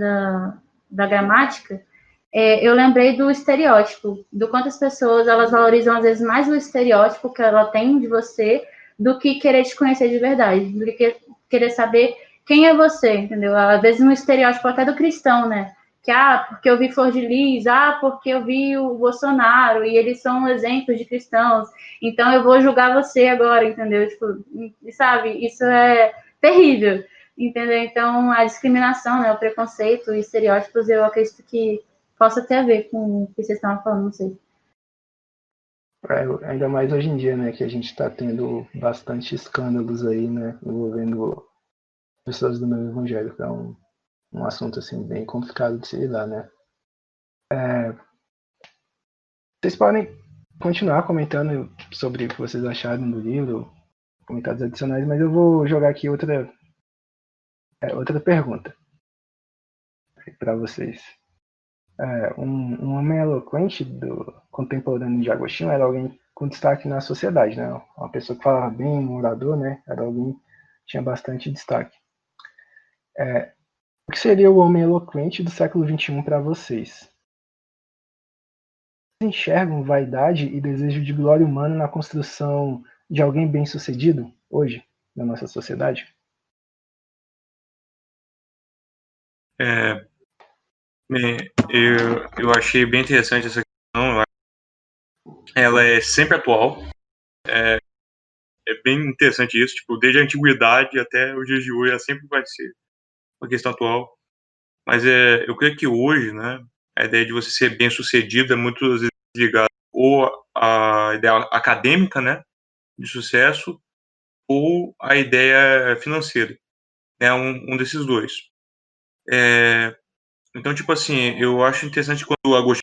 Speaker 6: da gramática, eu lembrei do estereótipo, do quanto as pessoas, elas valorizam, às vezes, mais o estereótipo que ela tem de você do que querer te conhecer de verdade, do que querer saber quem é você, entendeu? Às vezes no estereótipo até do cristão, né? Que, porque eu vi Flor de Lis, porque eu vi o Bolsonaro, e eles são exemplos de cristãos, então eu vou julgar você agora, entendeu? Tipo, sabe, isso é terrível, entendeu? Então, a discriminação, né, o preconceito e estereótipos, eu acredito que possa ter a ver com o que vocês estavam falando, não sei.
Speaker 1: Ainda mais hoje em dia, né, que a gente está tendo bastante escândalos aí, né, envolvendo pessoas do meio evangélico. É um assunto assim bem complicado de se lidar, né. Vocês podem continuar comentando sobre o que vocês acharam do livro, comentários adicionais, mas eu vou jogar aqui outra pergunta para vocês. Um homem eloquente do contemporâneo de Agostinho era alguém com destaque na sociedade, né? Uma pessoa que falava bem, um orador, né? Era alguém que tinha bastante destaque. O que seria o homem eloquente do século XXI para vocês? Vocês enxergam vaidade e desejo de glória humana na construção de alguém bem-sucedido hoje na nossa sociedade?
Speaker 2: Eu achei bem interessante essa questão. Ela é sempre atual. É bem interessante isso. Tipo, desde a antiguidade até os dias de hoje, ela sempre vai ser uma questão atual. Mas eu creio que hoje, né, a ideia de você ser bem-sucedido é muito às vezes ligada ou à ideia acadêmica, né, de sucesso, ou à ideia financeira. É um desses dois. Então, tipo assim, eu acho interessante quando o Agostinho,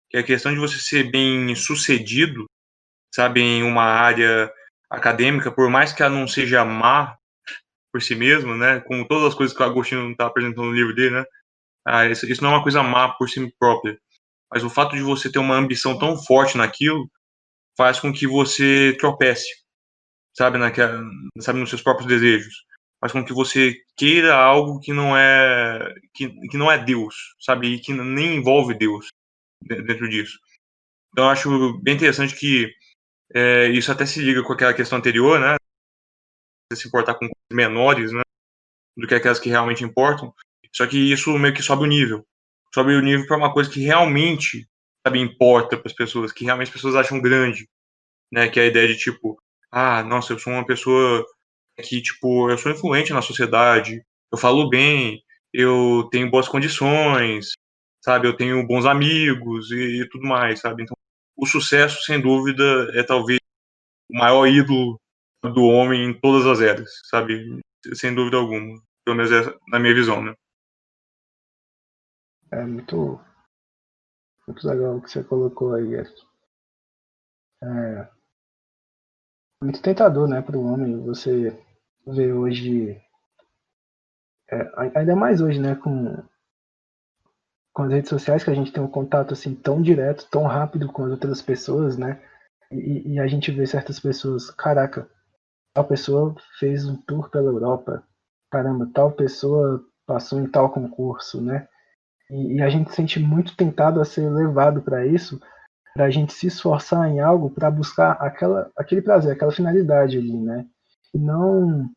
Speaker 2: que a questão de você ser bem sucedido, sabe, em uma área acadêmica, por mais que ela não seja má por si mesma, né, como todas as coisas que o Agostinho está apresentando no livro dele, né, isso não é uma coisa má por si própria, mas o fato de você ter uma ambição tão forte naquilo faz com que você tropece, sabe, sabe, nos seus próprios desejos, faz com que você queira algo que não é Deus, sabe, e que nem envolve Deus dentro disso. Então eu acho bem interessante que isso até se liga com aquela questão anterior, né? Se importar com coisas menores, né? Do que aquelas que realmente importam. Só que isso meio que sobe o nível. Sobe o nível para uma coisa que realmente, sabe, importa para as pessoas, que realmente as pessoas acham grande, né? Que é a ideia de tipo, nossa, eu sou uma pessoa que, tipo, eu sou influente na sociedade, eu falo bem, eu tenho boas condições, sabe? Eu tenho bons amigos e tudo mais, sabe? Então, o sucesso, sem dúvida, é talvez o maior ídolo do homem em todas as eras, sabe? Sem dúvida alguma. Pelo menos na minha visão, né?
Speaker 1: É muito legal o que você colocou aí, Eric. Muito tentador, né, para o homem você ver hoje ainda mais hoje, né, com as redes sociais, que a gente tem um contato assim tão direto, tão rápido com as outras pessoas, né? E a gente vê certas pessoas, caraca, tal pessoa fez um tour pela Europa, caramba, tal pessoa passou em tal concurso, né? E a gente se sente muito tentado a ser levado para isso, para a gente se esforçar em algo para buscar aquele prazer, aquela finalidade ali, né? E não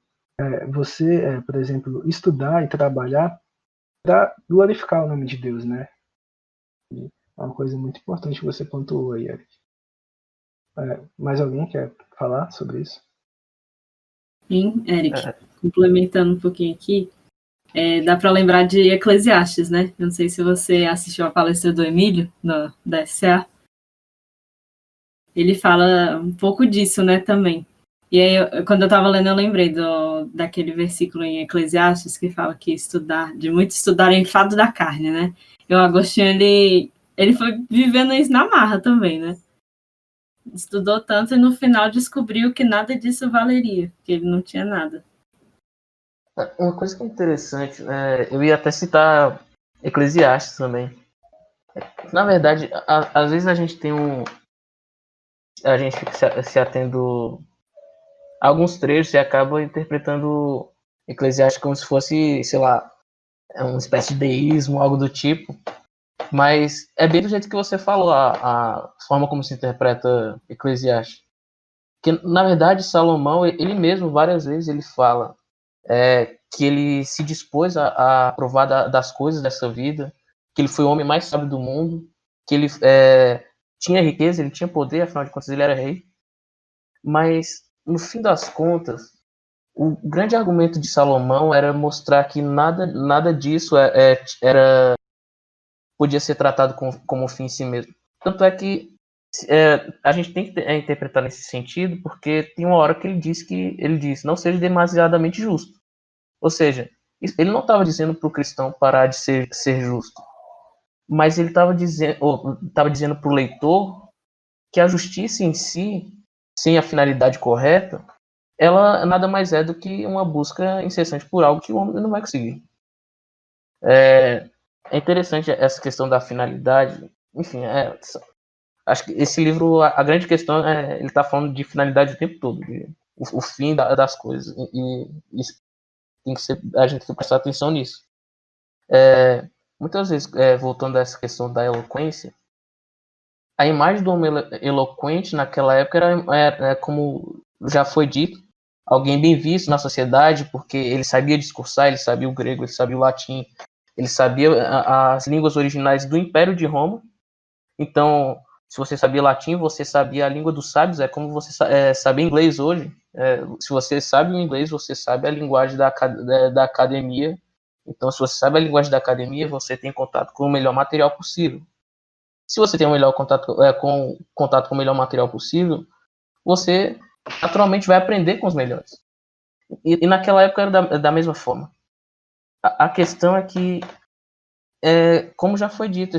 Speaker 1: você, por exemplo, estudar e trabalhar para glorificar o nome de Deus, né? E é uma coisa muito importante que você pontuou aí, Eric. Mais alguém quer falar sobre isso?
Speaker 3: Sim, Eric, complementando um pouquinho aqui, dá para lembrar de Eclesiastes, né? Eu não sei se você assistiu a palestra do Emílio, da SCA. Ele fala um pouco disso, né, também. E aí, quando eu estava lendo, eu lembrei daquele versículo em Eclesiastes que fala que de muito estudar é enfado da carne, né? E o Agostinho, ele foi vivendo isso na marra também, né? Estudou tanto e no final descobriu que nada disso valeria, que ele não tinha nada.
Speaker 5: Uma coisa que é interessante, eu ia até citar Eclesiastes também. Na verdade, às vezes a gente fica se atendo a alguns trechos e acaba interpretando Eclesiastes como se fosse, sei lá, uma espécie de deísmo, algo do tipo. Mas é bem do jeito que você falou, a forma como se interpreta Eclesiastes. Que, na verdade, Salomão, ele mesmo, várias vezes, ele fala que ele se dispôs a provar das coisas dessa vida, que ele foi o homem mais sábio do mundo, que ele tinha riqueza, ele tinha poder, afinal de contas ele era rei. Mas, no fim das contas, o grande argumento de Salomão era mostrar que nada disso podia ser tratado como um fim em si mesmo. Tanto é que a gente tem que interpretar nesse sentido, porque tem uma hora que ele diz, não seja demasiadamente justo. Ou seja, ele não estava dizendo para o cristão parar de ser justo, mas ele estava dizendo para o leitor que a justiça em si, sem a finalidade correta, ela nada mais é do que uma busca incessante por algo que o homem não vai conseguir. É interessante essa questão da finalidade. Enfim, acho que esse livro, a grande questão ele está falando de finalidade o tempo todo, o fim das coisas. E isso a gente tem que prestar atenção nisso. Muitas vezes, voltando a essa questão da eloquência, a imagem do homem eloquente naquela época era como já foi dito, alguém bem visto na sociedade, porque ele sabia discursar, ele sabia o grego, ele sabia o latim, ele sabia as línguas originais do Império de Roma. Então, se você sabia latim, você sabia a língua dos sábios, é como você saber inglês hoje. Se você sabe o inglês, você sabe a linguagem da academia. Então, se você sabe a linguagem da academia, você tem contato com o melhor material possível. Se você tem o melhor contato com o melhor material possível, você naturalmente vai aprender com os melhores. E naquela época era da mesma forma. A questão é que, como já foi dito,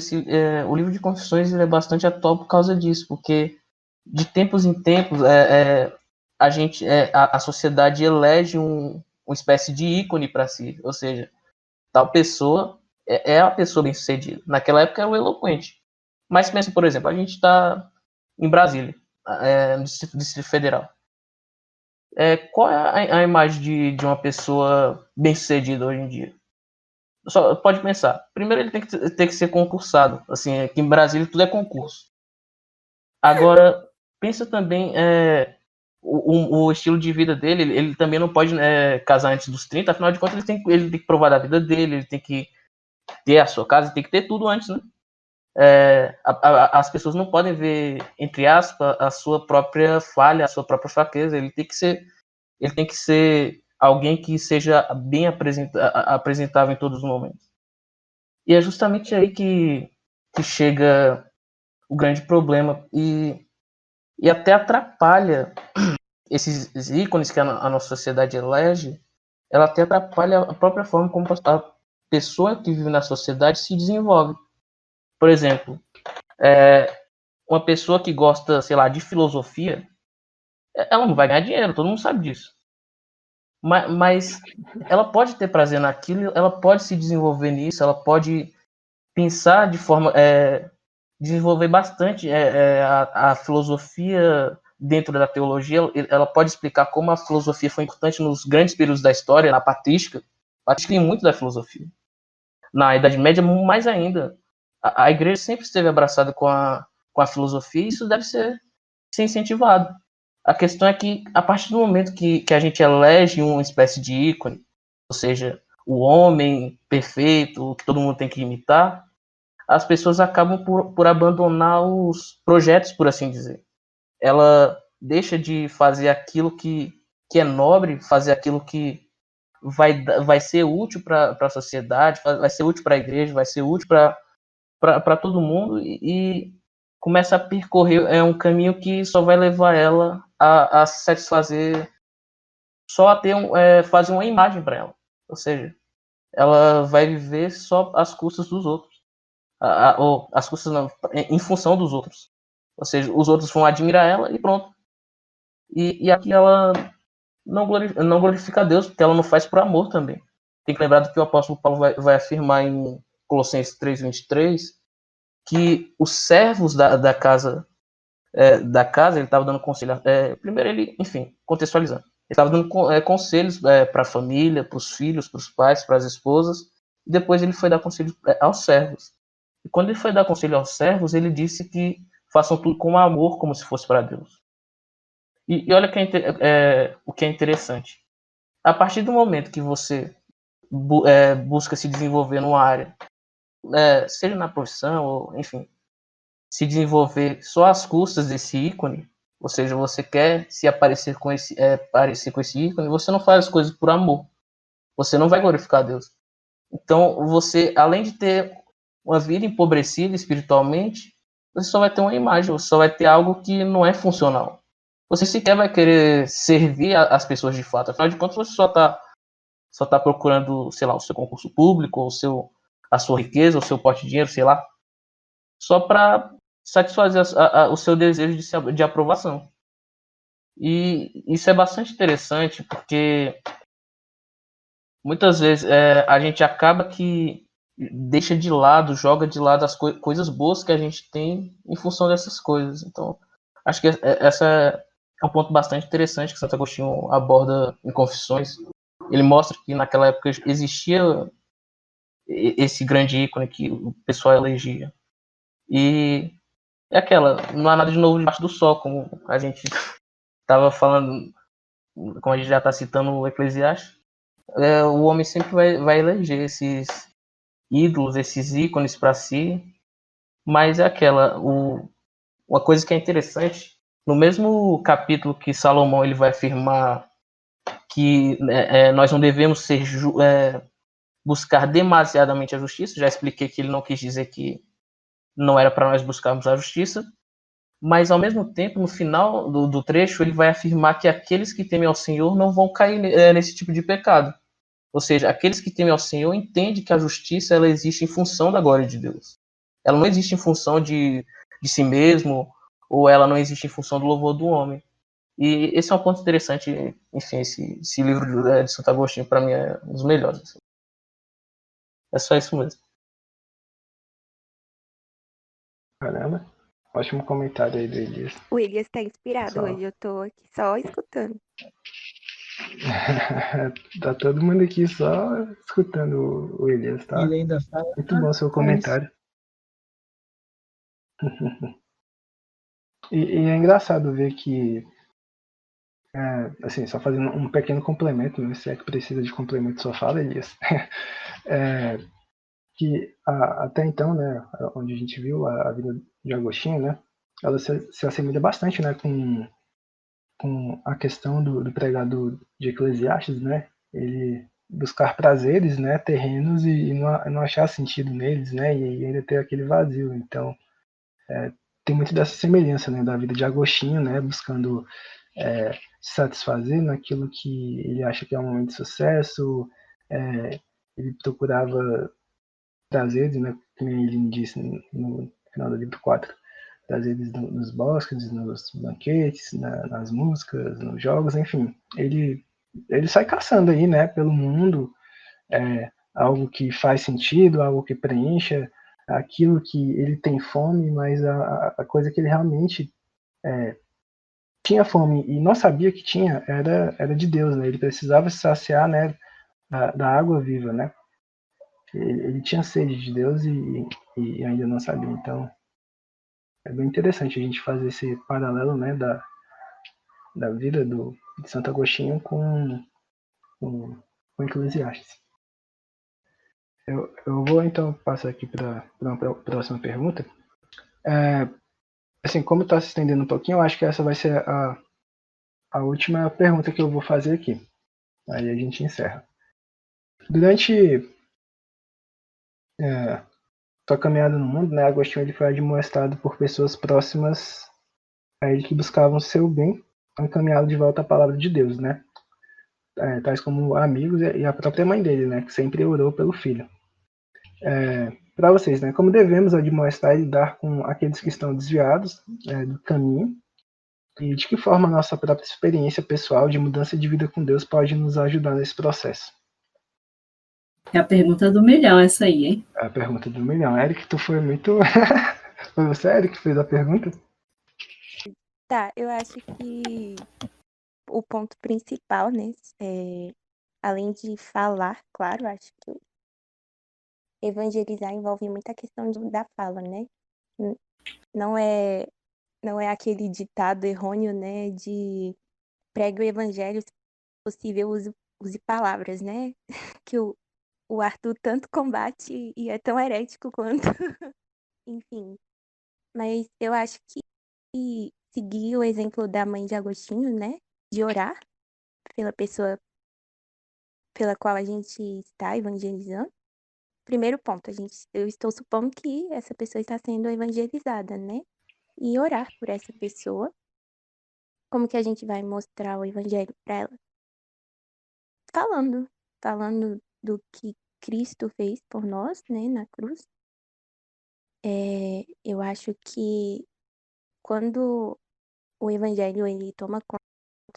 Speaker 5: o livro de Confissões é bastante atual por causa disso, porque de tempos em tempos a sociedade elege uma espécie de ícone para si, ou seja, tal pessoa é a pessoa bem-sucedida. Naquela época era o eloquente. Mas pensa, por exemplo, a gente está em Brasília, no Distrito Federal. Qual é a imagem de uma pessoa bem-sucedida hoje em dia? Só pode pensar. Primeiro ele tem que ser concursado. Assim, aqui em Brasília tudo é concurso. Agora, pensa também o estilo de vida dele. Ele também não pode casar antes dos 30, afinal de contas ele tem que provar da vida dele, ele tem que ter a sua casa, tem que ter tudo antes, né? As pessoas não podem ver, entre aspas, a sua própria falha, a sua própria fraqueza. Ele tem que ser alguém que seja bem apresentável em todos os momentos. E é justamente aí que chega o grande problema e até atrapalha esses ícones que a nossa sociedade elege. Ela até atrapalha a própria forma como a pessoa que vive na sociedade se desenvolve. Por exemplo, uma pessoa que gosta, sei lá, de filosofia, ela não vai ganhar dinheiro, todo mundo sabe disso. Mas ela pode ter prazer naquilo, ela pode se desenvolver nisso, ela pode pensar de forma... desenvolver bastante a filosofia dentro da teologia. Ela pode explicar como a filosofia foi importante nos grandes períodos da história, na patrística. A patrística tem muito da filosofia. Na Idade Média, mais ainda. A igreja sempre esteve abraçada com a filosofia, e isso deve ser incentivado. A questão é que, a partir do momento que a gente elege uma espécie de ícone, ou seja, o homem perfeito, que todo mundo tem que imitar, as pessoas acabam por abandonar os projetos, por assim dizer. Ela deixa de fazer aquilo que é nobre, fazer aquilo que vai ser útil para a sociedade, vai ser útil para a igreja, vai ser útil para todo mundo, e começa a percorrer um caminho que só vai levar ela a se satisfazer, só a ter fazer uma imagem para ela. Ou seja, ela vai viver só às custas dos outros. Ou as custas não, em função dos outros. Ou seja, os outros vão admirar ela e pronto. E aqui ela não glorifica a Deus, porque ela não faz por amor também. Tem que lembrar do que o apóstolo Paulo vai afirmar em Colossenses 3:23, que os servos da casa, ele estava dando conselho. Primeiro ele, enfim, contextualizando. Ele estava dando conselhos para a família, para os filhos, para os pais, para as esposas. E depois ele foi dar conselho aos servos. E quando ele foi dar conselho aos servos, ele disse que façam tudo com amor, como se fosse para Deus. E olha o que é interessante. A partir do momento que você busca se desenvolver numa área, seja na profissão, ou enfim, se desenvolver só às custas desse ícone, ou seja, você quer se parecer com esse ícone, você não faz as coisas por amor. Você não vai glorificar a Deus. Então, você, além de ter uma vida empobrecida espiritualmente, você só vai ter uma imagem, você só vai ter algo que não é funcional. Você sequer vai querer servir as pessoas de fato. Afinal de contas, você só tá procurando, sei lá, o seu concurso público, ou a sua riqueza, o seu pote de dinheiro, sei lá, só para satisfazer o seu desejo de aprovação. E isso é bastante interessante, porque muitas vezes a gente acaba que deixa de lado, joga de lado as coisas boas que a gente tem em função dessas coisas. Então, acho que essa é um ponto bastante interessante que Santo Agostinho aborda em Confissões. Ele mostra que naquela época existia esse grande ícone que o pessoal elegia. E é não há nada de novo debaixo do sol, como a gente estava falando, como a gente já está citando o Eclesiastes. O homem sempre vai eleger esses ídolos, esses ícones para si, mas uma coisa que é interessante, no mesmo capítulo que Salomão ele vai afirmar que nós não devemos buscar demasiadamente a justiça. Já expliquei que ele não quis dizer que não era para nós buscarmos a justiça, mas ao mesmo tempo, no final do trecho, ele vai afirmar que aqueles que temem ao Senhor não vão cair nesse tipo de pecado. Ou seja, aqueles que temem ao Senhor entendem que a justiça ela existe em função da glória de Deus. Ela não existe em função de si mesmo, ou ela não existe em função do louvor do homem. E esse é um ponto interessante. Enfim, esse livro de Santo Agostinho, para mim, é um dos melhores. Assim. É só isso mesmo.
Speaker 1: Caramba, ótimo comentário aí do Elias.
Speaker 9: O Elias tá inspirado hoje, eu tô aqui só escutando.
Speaker 1: Tá todo mundo aqui só escutando o Elias, tá?
Speaker 8: Ele ainda fala.
Speaker 1: Muito bom seu comentário. E é engraçado ver que, assim, só fazendo um pequeno complemento, né, se é que precisa de complemento sua fala, Elias, que até então, né, onde a gente viu a vida de Agostinho, né, ela se assemelha bastante, né, com a questão do pregado de Eclesiastes, né, ele buscar prazeres, né, terrenos e não achar sentido neles, né, e ainda ter aquele vazio. Então, tem muito dessa semelhança, né, da vida de Agostinho, né, buscando se satisfazer naquilo que ele acha que é um momento de sucesso. Ele procurava prazeres, né, como ele disse no final do livro 4, prazeres nos bosques, nos banquetes, nas músicas, nos jogos, enfim. Ele ele sai caçando aí, né, pelo mundo, algo que faz sentido, algo que preencha aquilo que ele tem fome, mas a coisa que ele realmente tinha fome e não sabia que tinha era de Deus, né? Ele precisava se saciar, né, da água viva, né? Ele tinha sede de Deus e ainda não sabia. Então, é bem interessante a gente fazer esse paralelo, né, da vida de Santo Agostinho com Eclesiastes. Eu vou então passar aqui para uma próxima pergunta. Assim, como está se estendendo um pouquinho, eu acho que essa vai ser a última pergunta que eu vou fazer aqui. Aí a gente encerra. Durante sua caminhada no mundo, né, Agostinho ele foi admoestado por pessoas próximas a ele que buscavam seu bem, encaminhá-lo de volta à palavra de Deus, né? Tais como amigos e a própria mãe dele, né, que sempre orou pelo filho. Para vocês, né, como devemos admoestar e lidar com aqueles que estão desviados do caminho, e de que forma a nossa própria experiência pessoal de mudança de vida com Deus pode nos ajudar nesse processo?
Speaker 3: É a pergunta do milhão essa aí, hein?
Speaker 1: É a pergunta do milhão. Eric, tu foi muito... Foi você, Eric, que fez a pergunta?
Speaker 9: Tá, eu acho que o ponto principal, né, além de falar, claro, acho que evangelizar envolve muita questão da fala, né? Não é aquele ditado errôneo, né, de pregue o evangelho, se possível, use palavras, né? Que o Arthur tanto combate e é tão herético quanto. Enfim. Mas eu acho que seguir o exemplo da mãe de Agostinho, né? De orar pela pessoa pela qual a gente está evangelizando. Primeiro ponto, eu estou supondo que essa pessoa está sendo evangelizada, né? E orar por essa pessoa. Como que a gente vai mostrar o evangelho para ela? Falando do que Cristo fez por nós, né, na cruz. Eu acho que quando o evangelho ele toma conta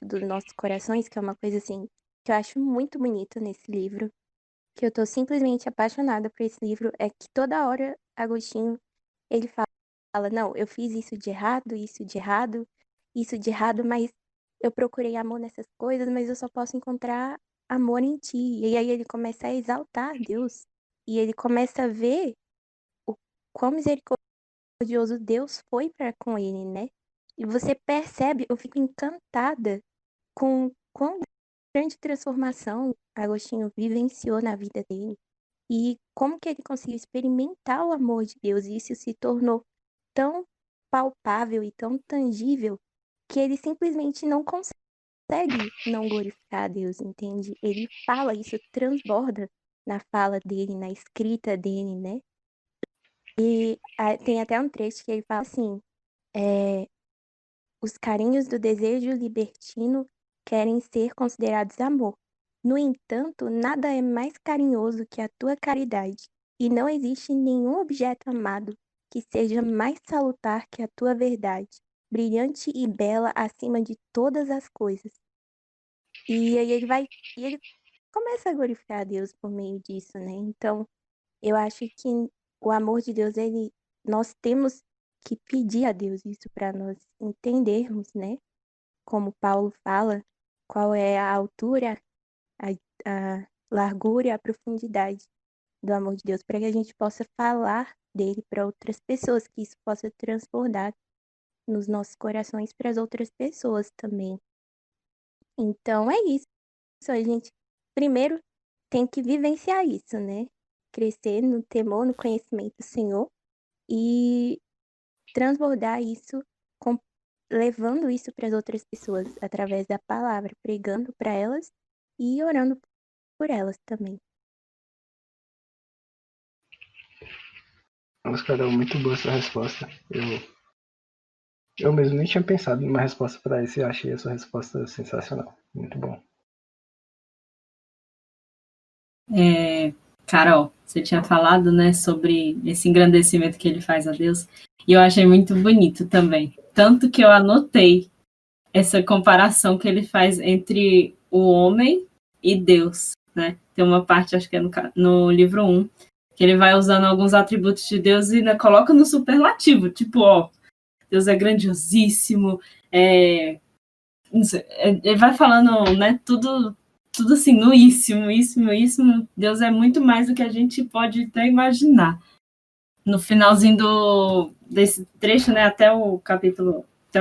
Speaker 9: dos nossos corações, que é uma coisa assim que eu acho muito bonito nesse livro, que eu tô simplesmente apaixonada por esse livro, é que toda hora Agostinho ele fala, não, eu fiz isso de errado, mas eu procurei amor nessas coisas, mas eu só posso encontrar amor em ti. E aí ele começa a exaltar Deus. E ele começa a ver o quão misericordioso Deus foi para com ele, né? E você percebe, eu fico encantada com quão grande transformação Agostinho vivenciou na vida dele. E como que ele conseguiu experimentar o amor de Deus. E isso se tornou tão palpável e tão tangível que ele simplesmente não consegue não glorificar a Deus, entende? Ele fala, isso transborda na fala dele, na escrita dele, né? E tem até um trecho que ele fala assim, os carinhos do desejo libertino querem ser considerados amor. No entanto, nada é mais carinhoso que a tua caridade, e não existe nenhum objeto amado que seja mais salutar que a tua verdade, brilhante e bela acima de todas as coisas. E aí ele começa a glorificar a Deus por meio disso, né? Então, eu acho que o amor de Deus, nós temos que pedir a Deus isso para nós entendermos, né? Como Paulo fala, qual é a altura, a largura e a profundidade do amor de Deus, para que a gente possa falar dele para outras pessoas, que isso possa transbordar nos nossos corações para as outras pessoas também. Então é isso. A gente primeiro tem que vivenciar isso, né? Crescer no temor, no conhecimento do Senhor e transbordar isso, levando isso para as outras pessoas através da palavra, pregando para elas e orando por elas também.
Speaker 1: Nossa, Carol, muito boa essa resposta. Eu mesmo nem tinha pensado em uma resposta para isso e achei essa resposta sensacional. Muito bom.
Speaker 3: Carol, você tinha falado, né, sobre esse engrandecimento que ele faz a Deus, e eu achei muito bonito também. Tanto que eu anotei essa comparação que ele faz entre o homem e Deus, né? Tem uma parte, acho que é no livro 1, que ele vai usando alguns atributos de Deus e ainda coloca no superlativo, tipo, ó, Deus é grandiosíssimo, ele vai falando, né, tudo assim, nuíssimo. Deus é muito mais do que a gente pode até imaginar. No finalzinho desse trecho, né, até o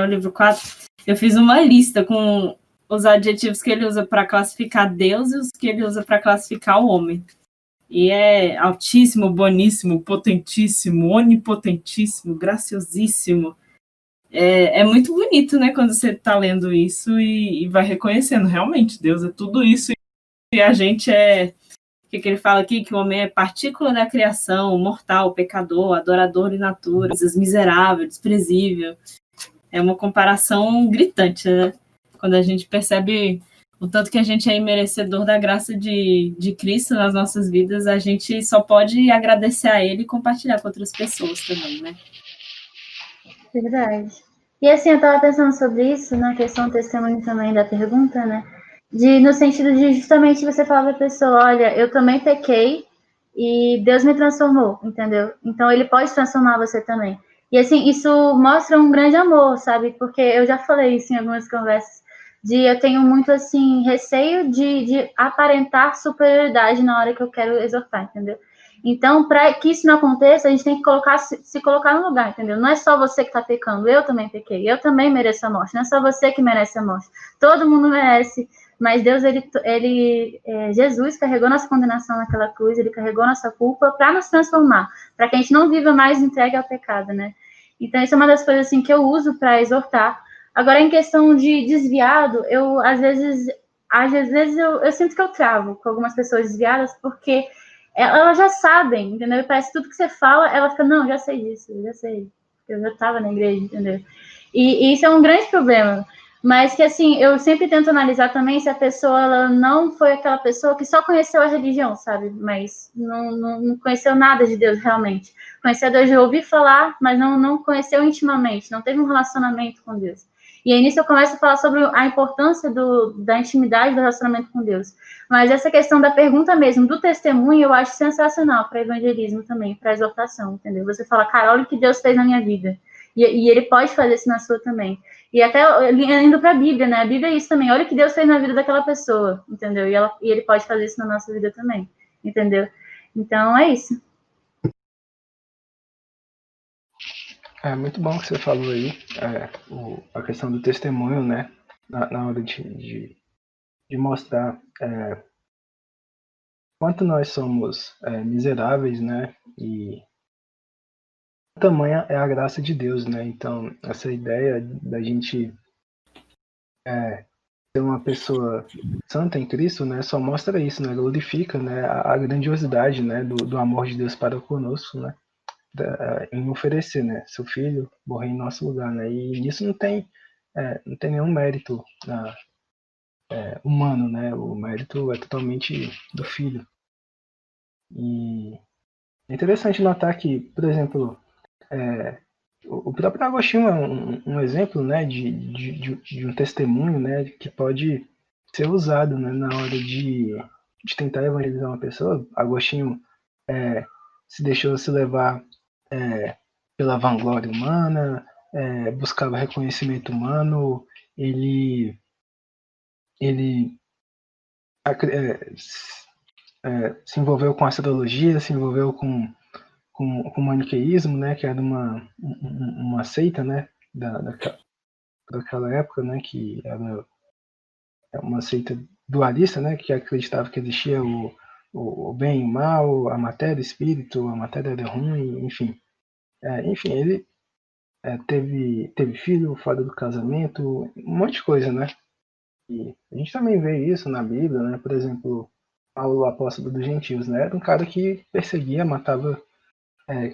Speaker 3: livro 4, eu fiz uma lista com os adjetivos que ele usa para classificar Deus e os que ele usa para classificar o homem. E é altíssimo, boníssimo, potentíssimo, onipotentíssimo, graciosíssimo. É muito bonito, né, quando você está lendo isso e vai reconhecendo, realmente, Deus é tudo isso e a gente é... O que ele fala aqui? Que o homem é partícula da criação, mortal, pecador, adorador de naturezas, miserável, desprezível. É uma comparação gritante, né? Quando a gente percebe o tanto que a gente é imerecedor da graça de Cristo nas nossas vidas, a gente só pode agradecer a Ele e compartilhar com outras pessoas também, né?
Speaker 6: Verdade. E assim, eu estava pensando sobre isso, na questão do testemunho também da pergunta, né? No sentido de justamente você falar para a pessoa, olha, eu também pequei e Deus me transformou, entendeu? Então Ele pode transformar você também. E assim, isso mostra um grande amor, sabe? Porque eu já falei isso em algumas conversas, eu tenho muito assim, receio de aparentar superioridade na hora que eu quero exortar, entendeu? Então, para que isso não aconteça, a gente tem que se colocar no lugar, entendeu? Não é só você que está pecando, eu também pequei, eu também mereço a morte, não é só você que merece a morte, todo mundo merece, mas Deus, Jesus carregou nossa condenação naquela cruz, ele carregou nossa culpa para nos transformar, para que a gente não viva mais entregue ao pecado, né? Então, isso é uma das coisas assim, que eu uso para exortar. Agora, em questão de desviado, às vezes eu sinto que eu travo com algumas pessoas desviadas, porque elas já sabem, entendeu? Parece que tudo que você fala, ela fica, não, já sei disso, já sei. Eu já estava na igreja, entendeu? E isso é um grande problema. Mas que, assim, eu sempre tento analisar também se a pessoa ela não foi aquela pessoa que só conheceu a religião, sabe? Mas não conheceu nada de Deus realmente. Conheceu Deus de ouvir falar, mas não conheceu intimamente, não teve um relacionamento com Deus. E aí nisso eu começo a falar sobre a importância da intimidade do relacionamento com Deus. Mas essa questão da pergunta mesmo, do testemunho, eu acho sensacional para evangelismo também, para exortação, entendeu? Você fala, cara, olha o que Deus fez na minha vida. E ele pode fazer isso na sua também. E até indo para a Bíblia, né? A Bíblia é isso também. Olha o que Deus fez na vida daquela pessoa, entendeu? E ele pode fazer isso na nossa vida também, entendeu? Então, é isso.
Speaker 1: É muito bom que você falou aí, a questão do testemunho, né? Na hora de mostrar quanto nós somos miseráveis, né? E tamanha é a graça de Deus, né? Então, essa ideia da gente ser uma pessoa santa em Cristo, né? Só mostra isso, né? Glorifica, né? A grandiosidade, né? Do amor de Deus para conosco, né? Em oferecer, né? Seu filho morrer em nosso lugar, né? E nisso não tem nenhum mérito humano, né? O mérito é totalmente do filho. E é interessante notar que, por exemplo, o próprio Agostinho é um exemplo, né, de um testemunho, né, que pode ser usado, né, na hora de tentar evangelizar uma pessoa. Agostinho se deixou se levar pela vanglória humana, buscava reconhecimento humano, ele se envolveu com astrologia, se envolveu com o maniqueísmo, né, que era uma seita, né, daquela época, né, que era uma seita dualista, né, que acreditava que existia o bem e o mal, a matéria, o espírito, a matéria era ruim, enfim. Enfim, ele teve filho fora do casamento, um monte de coisa, né? E a gente também vê isso na Bíblia, né? Por exemplo, Paulo, o apóstolo dos gentios, né? Era um cara que perseguia, matava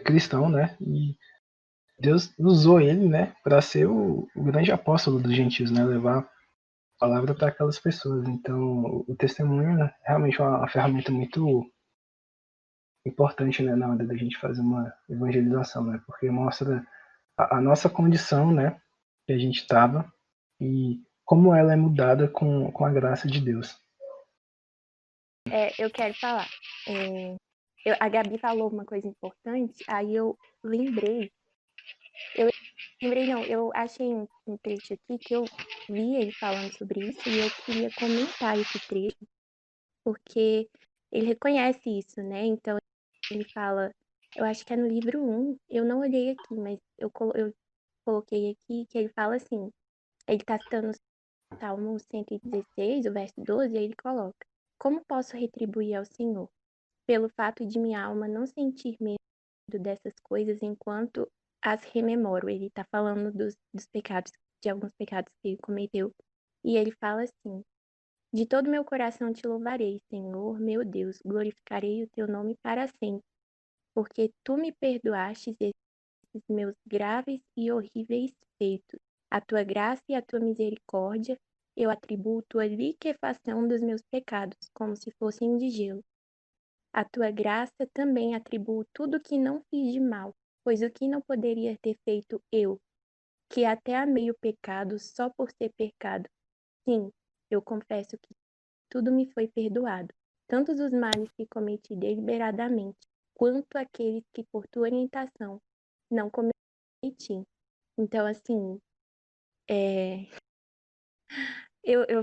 Speaker 1: cristão, né? E Deus usou ele, né, para ser o grande apóstolo dos gentios, né? Levar a palavra para aquelas pessoas. Então, o testemunho é realmente uma ferramenta muito importante, né, na hora da gente fazer uma evangelização, né? Porque mostra a nossa condição, né, que a gente estava e como ela é mudada com a graça de Deus.
Speaker 9: Eu quero falar. A Gabi falou uma coisa importante, aí eu lembrei. Eu achei um trecho aqui que eu vi ele falando sobre isso e eu queria comentar esse trecho, porque ele reconhece isso, né? Então ele fala, eu acho que é no livro 1, eu não olhei aqui, mas eu coloquei aqui que ele fala assim, ele tá citando o Salmo 116, o verso 12, e aí ele coloca, como posso retribuir ao Senhor? Pelo fato de minha alma não sentir medo dessas coisas enquanto as rememoro. Ele tá falando dos pecados, de alguns pecados que ele cometeu. E ele fala assim, de todo meu coração te louvarei, Senhor, meu Deus, glorificarei o teu nome para sempre, porque tu me perdoastes esses meus graves e horríveis feitos. A tua graça e a tua misericórdia eu atribuo tua liquefação dos meus pecados, como se fossem de gelo. A tua graça também atribuo tudo que não fiz de mal, pois o que não poderia ter feito eu, que até amei o pecado só por ser pecado. Sim, eu confesso que tudo me foi perdoado, tanto os males que cometi deliberadamente, quanto aqueles que por tua orientação não cometi. Então, assim, eu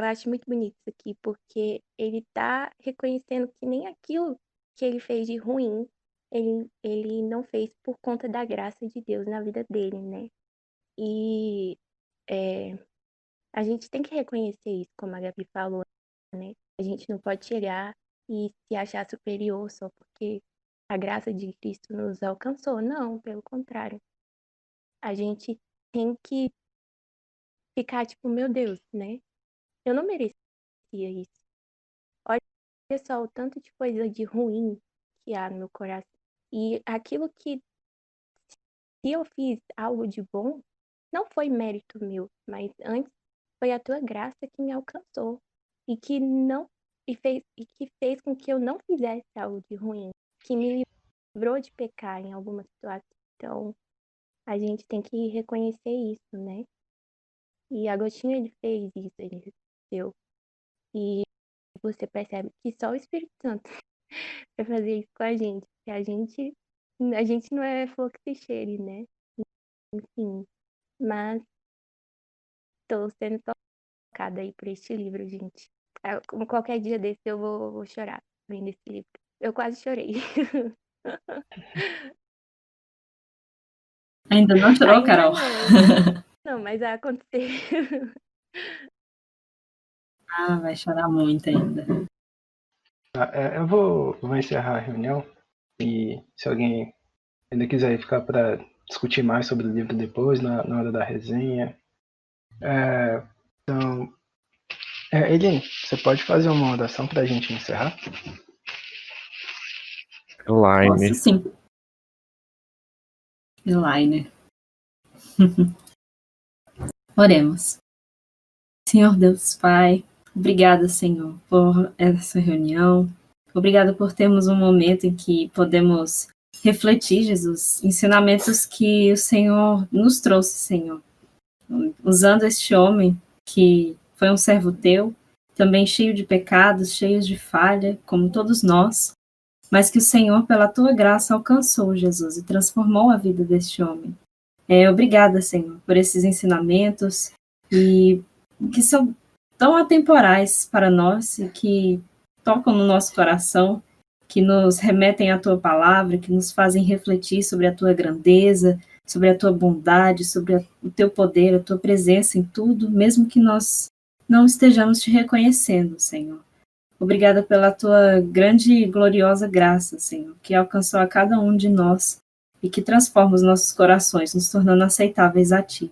Speaker 9: acho muito bonito isso aqui, porque ele tá reconhecendo que nem aquilo que ele fez de ruim, ele não fez por conta da graça de Deus na vida dele, né? E a gente tem que reconhecer isso, como a Gabi falou, né? A gente não pode chegar e se achar superior só porque a graça de Cristo nos alcançou. Não, pelo contrário. A gente tem que ficar tipo, meu Deus, né? Eu não merecia isso. Olha só o tanto de coisa de ruim que há no meu coração. E aquilo que, se eu fiz algo de bom, não foi mérito meu, mas antes foi a tua graça que me alcançou. E que não e que fez com que eu não fizesse algo de ruim, que me livrou de pecar em alguma situação. Então, a gente tem que reconhecer isso, né? E Agostinho, ele fez isso, ele reconheceu. E você percebe que só o Espírito Santo vai fazer isso com a gente. Porque a gente não é flor que se cheire, né? Enfim, mas tô sendo tocada aí por este livro, gente. Como qualquer dia desse eu vou chorar vendo esse livro. Eu quase chorei.
Speaker 3: Ainda não chorou,
Speaker 9: Ainda
Speaker 3: Carol?
Speaker 9: não, mas vai acontecer.
Speaker 3: Vai chorar muito ainda.
Speaker 1: Eu vou encerrar a reunião e se alguém ainda quiser ficar para discutir mais sobre o livro depois, na hora da resenha. Então, Eline, você pode fazer uma oração para a gente encerrar?
Speaker 3: Posso sim. Elaine. Oremos. Senhor Deus Pai, obrigada, Senhor, por essa reunião. Obrigada por termos um momento em que podemos refletir, Jesus, ensinamentos que o Senhor nos trouxe, Senhor. Usando este homem que foi um servo teu, também cheio de pecados, cheio de falha, como todos nós, mas que o Senhor, pela tua graça, alcançou, Jesus, e transformou a vida deste homem. Obrigada, Senhor, por esses ensinamentos e que são tão atemporais para nós e que tocam no nosso coração, que nos remetem à tua palavra, que nos fazem refletir sobre a tua grandeza, sobre a tua bondade, sobre o teu poder, a tua presença em tudo, mesmo que nós não estejamos te reconhecendo, Senhor. Obrigada pela tua grande e gloriosa graça, Senhor, que alcançou a cada um de nós e que transforma os nossos corações, nos tornando aceitáveis a ti.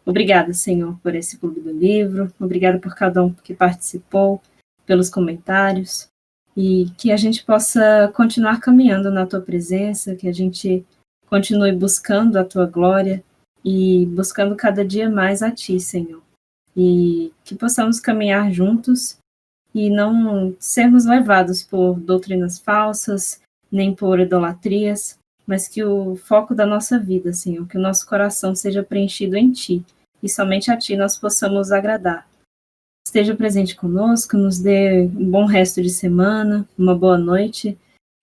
Speaker 3: Obrigada, Senhor, por esse clube do livro, obrigada por cada um que participou, pelos comentários, e que a gente possa continuar caminhando na tua presença, que a gente continue buscando a tua glória e buscando cada dia mais a ti, Senhor, e que possamos caminhar juntos e não sermos levados por doutrinas falsas, nem por idolatrias, mas que o foco da nossa vida, Senhor, que o nosso coração seja preenchido em Ti e somente a Ti nós possamos agradar. Esteja presente conosco, nos dê um bom resto de semana, uma boa noite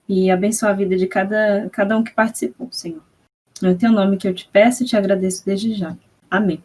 Speaker 3: e abençoe a vida de cada um que participou, Senhor. É o Teu nome que eu te peço e te agradeço desde já. Amém.